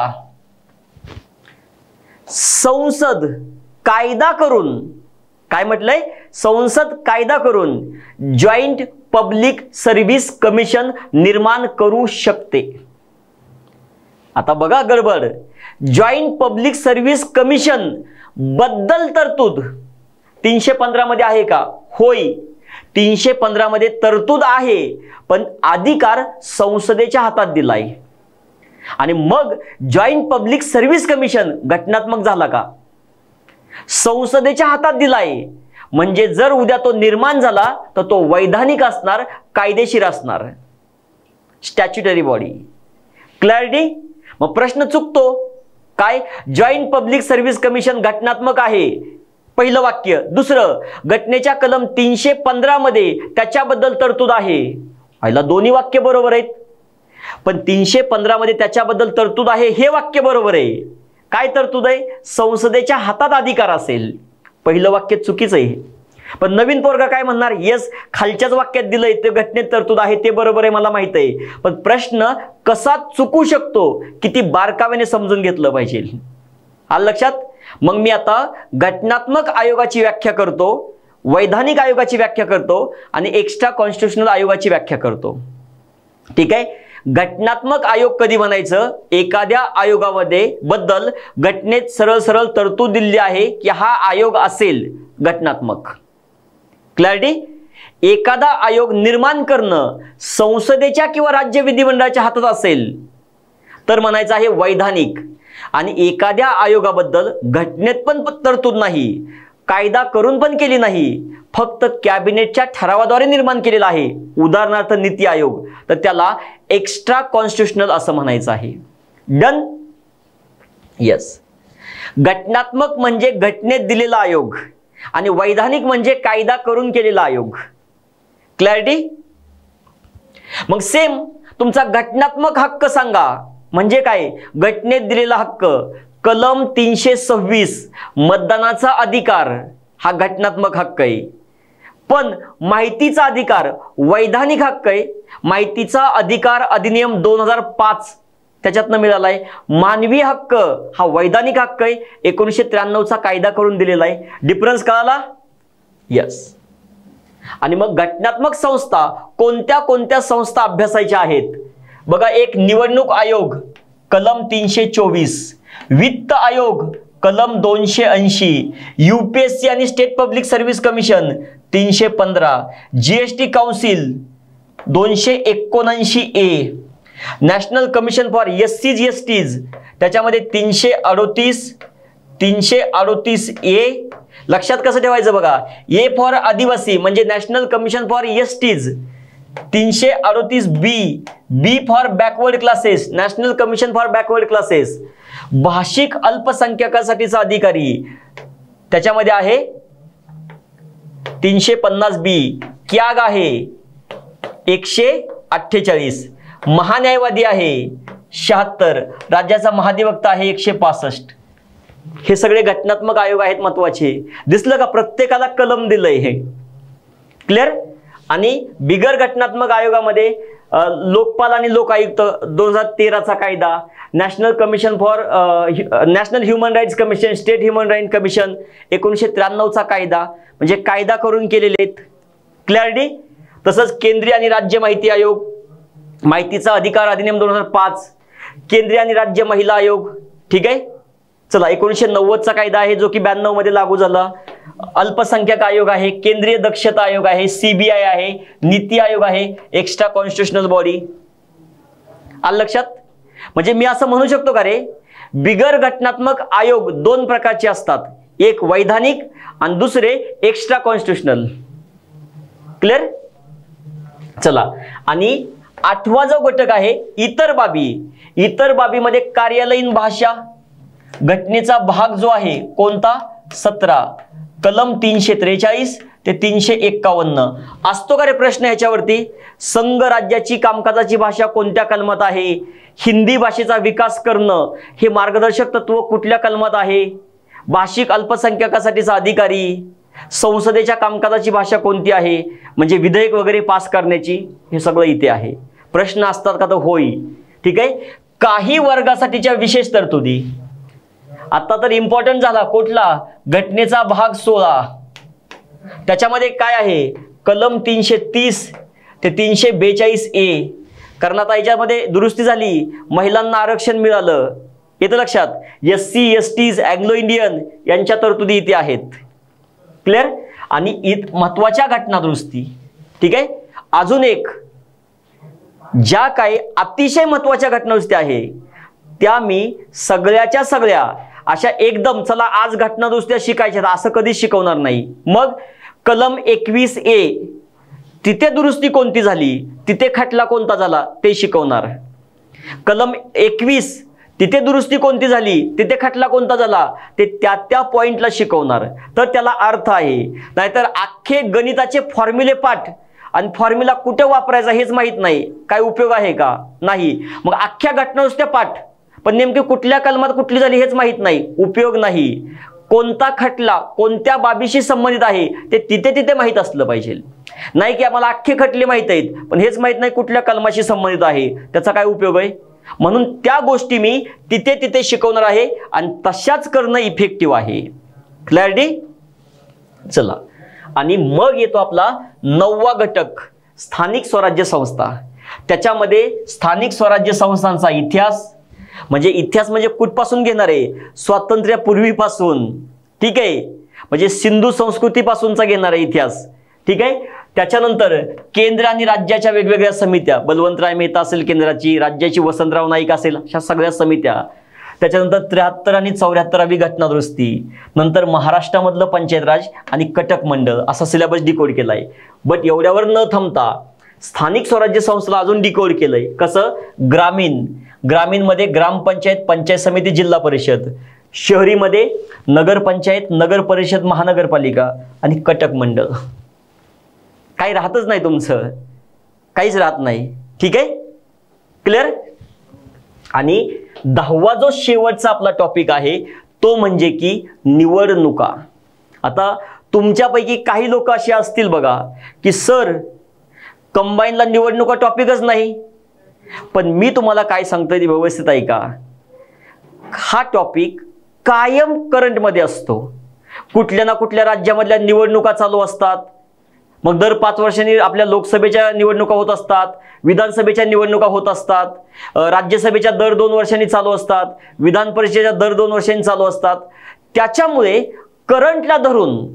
संसद कायदा करून, काय म्हटलंय? संसद कायदा करून जॉईंट पब्लिक सर्व्हिस कमिशन निर्माण करू शकते. आता बघा गडबड, जॉईंट पब्लिक सर्व्हिस कमिशन बद्दल तरतूद 315 मध्ये आहे का? होय, 315 मध्ये तरतूद आहे, पण अधिकार संसदेच्या हातात दिलाय. आणि मग जॉईंट पब्लिक सर्व्हिस कमिशन घटनात्मक झाला का? संसदेच्या हातात दिलाय, म्हणजे जर उद्या तो निर्माण झाला तर तो वैधानिक असणार, कायदेशीर असणार, स्टॅच्युटरी बॉडी. क्लॅरिटी? मग प्रश्न चुकतो काय? जॉईंट पब्लिक सर्व्हिस कमिशन घटनात्मक आहे, पहिलं वाक्य. दुसरं, घटनेच्या कलम 315 मध्ये त्याच्याबद्दल तरतूद आहे. पहिला दोन्ही वाक्य बरोबर आहेत, पण 315 मध्ये त्याच्याबद्दल तरतूद आहे हे वाक्य बरोबर आहे. काय तरतूद आहे? संसदेच्या हातात अधिकार असेल. पहिलं वाक्य चुकीचं आहे. पण नवीन पोरगा काय म्हणणार? यस, खालच्याच वाक्यात दिलंय ते घटनेत तरतूद आहे ते बरोबर आहे, मला माहित आहे. पण प्रश्न कसा चुकू शकतो किती बारकाव्याने समजून घेतलं पाहिजे. आलं लक्षात? मग मी आता घटनात्मक आयोगाची व्याख्या करतो, वैधानिक आयोगाची व्याख्या करतो आणि एक्स्ट्रा कॉन्स्टिट्युशनल आयोगाची व्याख्या करतो. ठीक आहे? घटनात्मक आयोग कधी म्हणायचं? एखाद्या आयोगामध्ये बद्दल घटनेत सरळ सरळ तरतूद दिली आहे की हा आयोग असेल घटनात्मक. क्लॅरिटी? एखादा आयोग निर्माण करणं संसदेच्या किंवा राज्य विधिमंडळाच्या हातात असेल तर म्हणायचं आहे वैधानिक. आणि एखाद्या आयोगाबद्दल घटनेत पण तरतूद नाही, कायदा करून पण केली नाही, फक्त कॅबिनेटच्या ठरावाद्वारे निर्माण केलेला आहे, उदाहरणार्थ नीती आयोग, तर त्याला एक्स्ट्रा कॉन्स्टिट्युशनल असं म्हणायचं आहे. डन? यस. घटनात्मक म्हणजे घटनेत दिलेला आयोग आणि वैधानिक म्हणजे कायदा करून केलेला आयोग. क्लॅरिटी? मग सेम तुमचा घटनात्मक हक्क सांगा म्हणजे काय? घटनेत दिलेला हक्क. कलम 326 मतदानाचा अधिकार हा घटनात्मक हक्क आहे. पण माहितीचा अधिकार वैधानिक हक्क आहे. माहितीचा अधिकार अधिनियम 2005 त्याच्यातनं मिळालाय. मानवी हक्क हा वैधानिक हक्क आहे, 1993 चा कायदा करून दिलेला आहे. डिफरन्स कळाला? यस. आणि मग घटनात्मक संस्था कोणत्या कोणत्या संस्था अभ्यासायच्या आहेत? बघा, एक निवडणूक आयोग कलम 324, वित्त आयोग कलम 280, UPSC आणि state public service commission 315, GST council 279A, national commission for SCs STs त्याच्यामध्ये 338 ए. लक्षात कसं ठेवायचं बघा, ए फॉर आदिवासी म्हणजे national commission for STs, 338 B for backward classes, national commission for backward classes. भाषिक अल्पसंख्याकासाठीचा अधिकारी त्याच्यामध्ये आहे 350 बी. क्याग आहे 148, महान्यायवादी आहे 76, राज्याचा महाधिवक्ता आहे 165. हे सगळे घटनात्मक आयोग आहेत महत्वाचे. दिसलं का, प्रत्येकाला कलम दिलंय हे. क्लिअर. आणि बिगर घटनात्मक आयोगामध्ये लोकपाल आणि लोक आयुक्त 2013चा कायदा, national commission for national human rights commission, state human rights commission 1993चा कायदा, म्हणजे कायदा करून केलेले आहेत. क्लॅरिटी. तसंच केंद्रीय आणि राज्य माहिती आयोग, माहितीचा अधिकार अधिनियम 2005, केंद्रीय आणि राज्य महिला आयोग. ठीक आहे. चला, 1990चा कायदा आहे जो की 92 मध्ये लागू झाला. अल्पसंख्याक आयोग आहे, केंद्रीय दक्षता आयोग आहे, CBI आहे, नीती आयोग आहे, एक्स्ट्रा कॉन्स्टिट्युशनल बॉडी. आलं लक्षात. म्हणजे मी असं म्हणू शकतो का रे, बिगर घटनात्मक आयोग 2 प्रकारचे असतात, एक वैधानिक आणि दुसरे एक्स्ट्रा कॉन्स्टिट्युशनल. क्लिअर. चला, आणि 8वा जो घटक आहे इतर बाबी. इतर बाबीमध्ये कार्यालयीन भाषा घटनेचा भाग जो आहे कोणता, 17, कलम 343 ते 351 असतो का रे प्रश्न ह्याच्यावरती. संघ राज्याची कामकाजाची भाषा कोणत्या कलमात आहे, हिंदी भाषेचा विकास करणं हे मार्गदर्शक तत्व कुठल्या कलमात आहे, भाषिक अल्पसंख्याकासाठीचा अधिकारी, संसदेच्या कामकाजाची भाषा कोणती आहे, म्हणजे विधेयक वगैरे पास करण्याची, हे सगळं इथे आहे. प्रश्न असतात का, तर होय. ठीक आहे. काही वर्गासाठीच्या विशेष तरतुदी. आता तर इम्पॉर्टंट झाला कुठला, घटनेचा भाग 16. त्याच्यामध्ये काय आहे, कलम 330 ते 342 ए. कारण आता याच्यामध्ये दुरुस्ती झाली, महिलांना आरक्षण मिळालं. येतं लक्षात. SC STs अँग्लो इंडियन यांच्या तरतुदी इथे आहेत. क्लिअर. आणि महत्वाच्या घटना दुरुस्ती. ठीक आहे. अजून एक, ज्या काही अतिशय महत्वाच्या घटना दुरुस्ती आहे त्या मी सगळ्याच्या सगळ्या अशा एकदम चला आज घटना दुरुस्त्या शिकायच्या असं कधीच शिकवणार नाही. मग कलम 21 ए तिथे दुरुस्ती कोणती झाली, तिथे खटला कोणता झाला ते शिकवणार. कलम 21 तिथे दुरुस्ती कोणती झाली, तिथे खटला कोणता झाला ते त्या पॉइंटला शिकवणार. तर त्याला अर्थ आहे. नाहीतर अख्खे गणिताचे फॉर्म्युले पाठ आणि फॉर्म्युला कुठे वापरायचा हेच माहित नाही, काय उपयोग आहे का, नाही. मग अख्ख्या घटना दुरुस्त्या पाठ, पण नेमकी कुठल्या कलमात कुठली झाली हेच माहित नाही, उपयोग नाही. कोणता खटला कोणत्या बाबीशी संबंधित आहे ते तिथे माहित असलं पाहिजे. नाही की आम्हाला अख्खे खटले माहित आहेत पण हेच माहित नाही कुठल्या कलमाशी संबंधित आहे, त्याचा काय उपयोग आहे. म्हणून त्या गोष्टी मी तिथे शिकवणार आहे आणि तशाच करणं इफेक्टिव्ह आहे. क्लॅरिटी. चला, आणि मग येतो आपला 9वा घटक, स्थानिक स्वराज्य संस्था. त्याच्यामध्ये स्थानिक स्वराज्य संस्थांचा इतिहास, म्हणजे इतिहास म्हणजे कुठपासून घेणार आहे, स्वातंत्र्यापूर्वीपासून. ठीक आहे. म्हणजे सिंधू संस्कृतीपासूनचा घेणार आहे इतिहास. ठीक आहे. त्याच्यानंतर केंद्र आणि राज्याच्या वेगवेगळ्या समित्या, बलवंतराय मेहता असेल केंद्राची, राज्याची वसंतराव नाईक असेल, अशा सगळ्या समित्या. त्याच्यानंतर 73 आणि 74वी घटना दुरुस्ती. नंतर महाराष्ट्रामधलं पंचायत राज आणि कटक मंडळ असा सिलेबस डिकोड केलाय. बट एवढ्यावर न थांबता स्थानिक स्वराज्य संस्थेला अजून डिकोड केलंय. कसं, ग्रामीणमध्ये ग्रामपंचायत, पंचायत समिती, जिल्हा परिषद, शहरीमध्ये नगरपंचायत, नगर परिषद, महानगरपालिका आणि कटक मंडळ. काही राहतच नाही तुमचं, काहीच राहत नाही. ठीक आहे. क्लिअर. आणि 10वा जो शेवटचा आपला टॉपिक आहे तो म्हणजे की निवडणुका. आता तुमच्यापैकी काही लोक असे असतील बघा की सर कंबाईनला निवडणुका टॉपिकच नाही. पण मी तुम्हाला काय सांगतोय ते व्यवस्थित ऐका. हा टॉपिक कायम करंटमध्ये असतो. कुठल्या ना कुठल्या राज्यामधल्या निवडणुका चालू असतात. मग दर 5 वर्षांनी आपल्या लोकसभेच्या निवडणुका होत असतात, विधानसभेच्या निवडणुका होत असतात, राज्यसभेच्या दर 2 वर्षांनी चालू असतात, विधान परिषदेच्या दर 2 वर्षांनी चालू असतात. त्याच्यामुळे करंटला धरून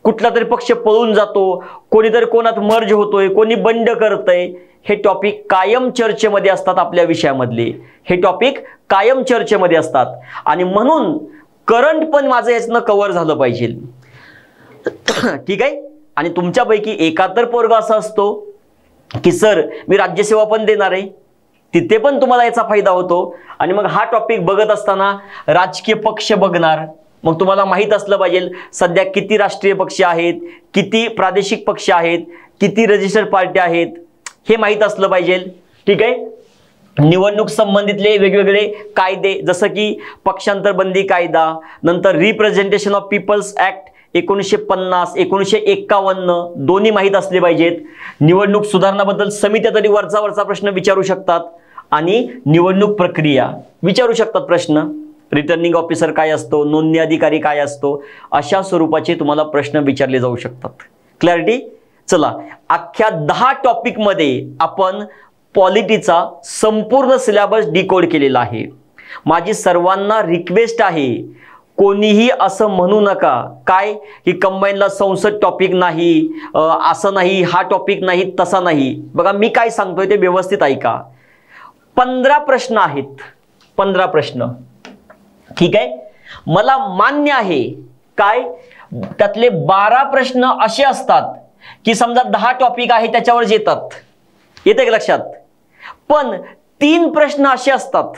कुठला तरी पक्ष पळून जातो, कोणीतरी कोणात मर्ज होतोय, कोणी बंड करतंय, हे टॉपिक कायम चर्चेमध्ये असतात आपल्या विषयामधले, हे टॉपिक कायम चर्चेमध्ये असतात. आणि म्हणून करंट पण माझं यातनं कव्हर झालं पाहिजे. ठीक आहे. आणि तुमच्यापैकी एका तर पोरगा असा असतो की सर मी राज्यसेवा पण देणार आहे, तिथे पण तुम्हाला याचा फायदा होतो. आणि मग हा टॉपिक बघत असताना राजकीय पक्ष बघणार, मग तुम्हाला माहीत असलं पाहिजे सध्या किती राष्ट्रीय पक्ष आहेत, किती प्रादेशिक पक्ष आहेत, किती रजिस्टर्ड पार्ट्या आहेत, हे माहीत असलं पाहिजे. ठीक आहे. निवडणूक संबंधितले वेगवेगळे कायदे, जसं की पक्षांतर बंदी कायदा, नंतर रिप्रेझेंटेशन ऑफ पीपल्स ऍक्ट 1950, 1951 दोन्ही माहीत असले पाहिजेत. निवडणूक सुधारणाबद्दल समित्या तरी वरचा प्रश्न विचारू शकतात, आणि निवडणूक प्रक्रिया विचारू शकतात प्रश्न. रिटर्निंग ऑफिसर काय असतो, नोंदणी अधिकारी काय असतो, अशा स्वरूपाचे तुम्हाला प्रश्न विचारले जाऊ शकतात. क्लॅरिटी. चला, अख्ख्या 10 टॉपिकमध्ये आपण पॉलिटीचा संपूर्ण सिलेबस डिकोड केलेला आहे. माझी सर्वांना रिक्वेस्ट आहे, कोणीही असं म्हणू नका काय की कंबाईनला 64 टॉपिक नाही, असं नाही, हा टॉपिक नाही, तसा नाही. बघा मी काय सांगतोय ते व्यवस्थित ऐका. 15 प्रश्न आहेत, 15 प्रश्न. ठीक आहे. मला मान्य आहे काय त्यातले 12 प्रश्न असे असतात की समजा 10 टॉपिक आहे त्याच्यावर येतात, येते का लक्षात. पण 3 प्रश्न असे असतात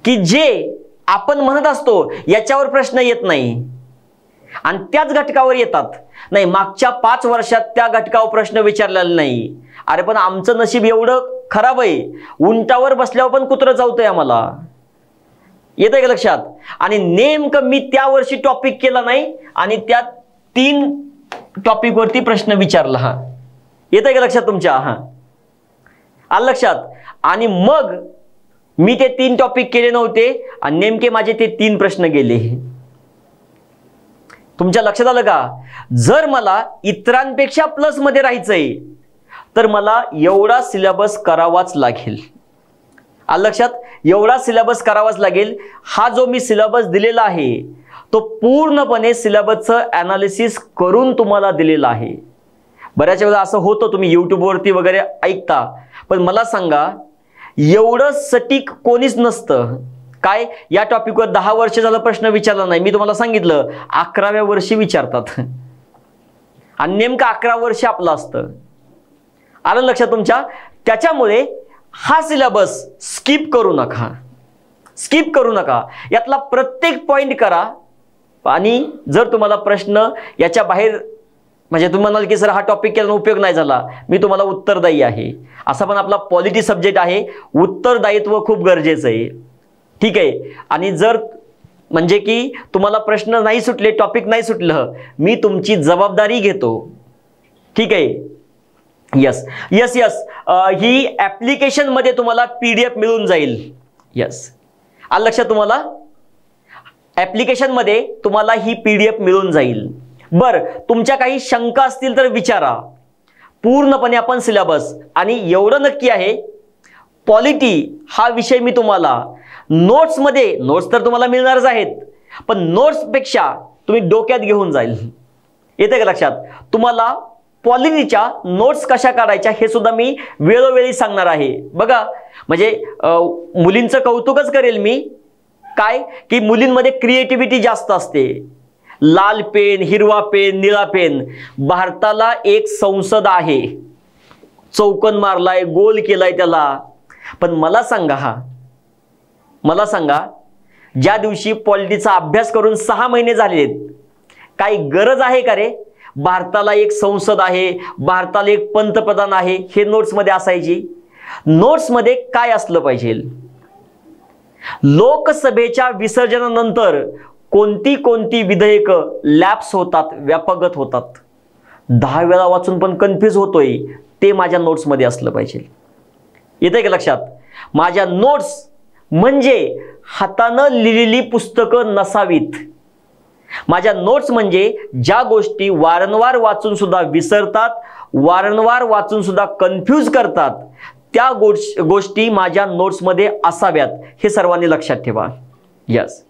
की जे आपण म्हणत असतो याच्यावर प्रश्न येत नाही आणि त्याच घटकावर येतात. नाही, मागच्या 5 वर्षात त्या घटकावर प्रश्न विचारलेला नाही. अरे पण आमचं नशीब एवढं खराब आहे, उंटावर बसल्यावर पण कुत्रं चावतंय आम्हाला. येतंय का लक्षात. आणि नेमकं मी त्या वर्षी टॉपिक केला नाही आणि त्या 3 टॉपिक वरती प्रश्न विचारला. हा येतंय का लक्षात तुमच्या. हा आलं लक्षात. आणि मग मी ते 3 टॉपिक केले नव्हते आणि नेमके माझे ते 3 प्रश्न गेले. तुमच्या लक्षात आलं का. जर मला इतरांपेक्षा प्लस मध्ये राहायचंय तर मला एवढा सिलेबस करावाच लागेल. आलं लक्षात. एवढा सिलेबस करावाच लागेल. हा जो मी सिलेबस दिलेला आहे तो पूर्णपणे सिलेबसचं ॲनालिसिस करून तुम्हाला दिलेला आहे. बऱ्याच वेळा असं होतं तुम्ही यूट्यूबवरती वगैरे ऐकता, पण मला सांगा एवढं सटीक कोणीच नसतं. काय या टॉपिकवर 10 वर्ष झालं प्रश्न विचारला नाही. मी तुम्हाला सांगितलं 11व्या वर्षी विचारतात आणि नेमकं 11 वर्ष आपलं असतं. आलं लक्षात तुमच्या. त्याच्यामुळे हा सिलेबस स्किप करू नका, स्किप करू नका. यातला प्रत्येक पॉइंट करा. आणि जर तुम्हाला प्रश्न याच्या बाहेर म्हणजे तुम्ही म्हणाल की सर हा टॉपिक केल्याने उपयोग नाही झाला, मी तुम्हाला उत्तरदायी आहे. असा पण आपला पॉलिटी सब्जेक्ट आहे, उत्तरदायित्व खूप गरजेचं आहे. ठीक आहे. आणि जर म्हणजे की तुम्हाला प्रश्न नाही सुटले, टॉपिक नाही सुटलं, मी तुमची जबाबदारी घेतो. ठीक आहे. Yes yes yes. ही ऍप्लिकेशन मध्ये तुम्हाला PDF मिळून जाईल. यस आलं लक्षात तुम्हाला. ऍप्लिकेशन मध्ये तुम्हाला ही PDF मिळून जाईल. बर, तुमच्या काही शंका असतील तर विचारा. पूर्णपणे आपण सिलेबस आणि एवढं नक्की आहे पॉलिटी हा विषय मी तुम्हाला नोट्समध्ये, नोट्स तर तुम्हाला मिळणारच आहेत, पण नोट्सपेक्षा तुम्ही डोक्यात घेऊन जाईल. येते का लक्षात. तुम्हाला पॉलिटीच्या नोट्स कशा काढायच्या हे सुद्धा मी वेळोवेळी सांगणार आहे. बघा म्हणजे मुलींचं कौतुकच करेल मी काय की मुलींमध्ये क्रिएटिव्हिटी जास्त असते. लाल पेन, हिरवा पेन, निळा पेन. भारताला एक संसद आहे, चौकोन मारलाय, गोल केलाय त्याला. पण मला सांगा ज्या दिवशी पॉलिटिक्सचा अभ्यास करून 6 महिने झालेत, काही गरज आहे का रे भारताला एक संसद आहे, भारताला एक पंतप्रधान आहे, हे नोट्स मध्ये असायची. नोट्स मध्ये काय असलं पाहिजे. लोकसभेच्या विसर्जनानंतर कोणती विधेयक लॅप्स होतात, व्यापगत होतात, 10 वेळा वाचून पण कन्फ्यूज होतोय, ते माझ्या नोट्स मध्ये असलं पाहिजे. येते का लक्षात. माझ्या नोट्स म्हणजे हातानं लिहिलेली पुस्तकं नसावीत. माझ्या नोट्स म्हणजे ज्या गोष्टी वारंवार वाचून सुद्धा विसरतात, वारंवार वाचून सुद्धा कन्फ्यूज करतात, त्या गोष्टी माझ्या नोट्स मध्ये असाव्यात. हे सर्वांनी लक्षात ठेवा. Yes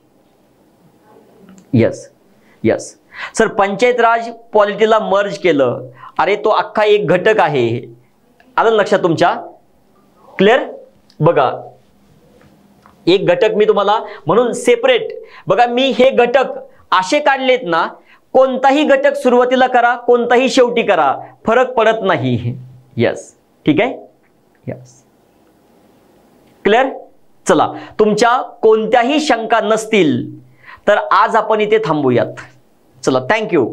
yes yes. Sir panchayat raj पॉलिटीला मर्ज केलं, अरे तो अख्खा एक घटक आहे, आलं लक्षात तुमच्या? क्लिअर? बघा एक घटक मी तुम्हाला म्हणून सेपरेट, बघा मी हे घटक असे काढलेत ना, कोणताही घटक सुरुवातीला करा, कोणताही शेवटी करा, फरक पडत नाही. यस, ठीक आहे. Yes, clear? चला, तुमच्या कोणत्याही शंका नसतील तर आज आपण इथे थांबूयात. चला, थँक्यू.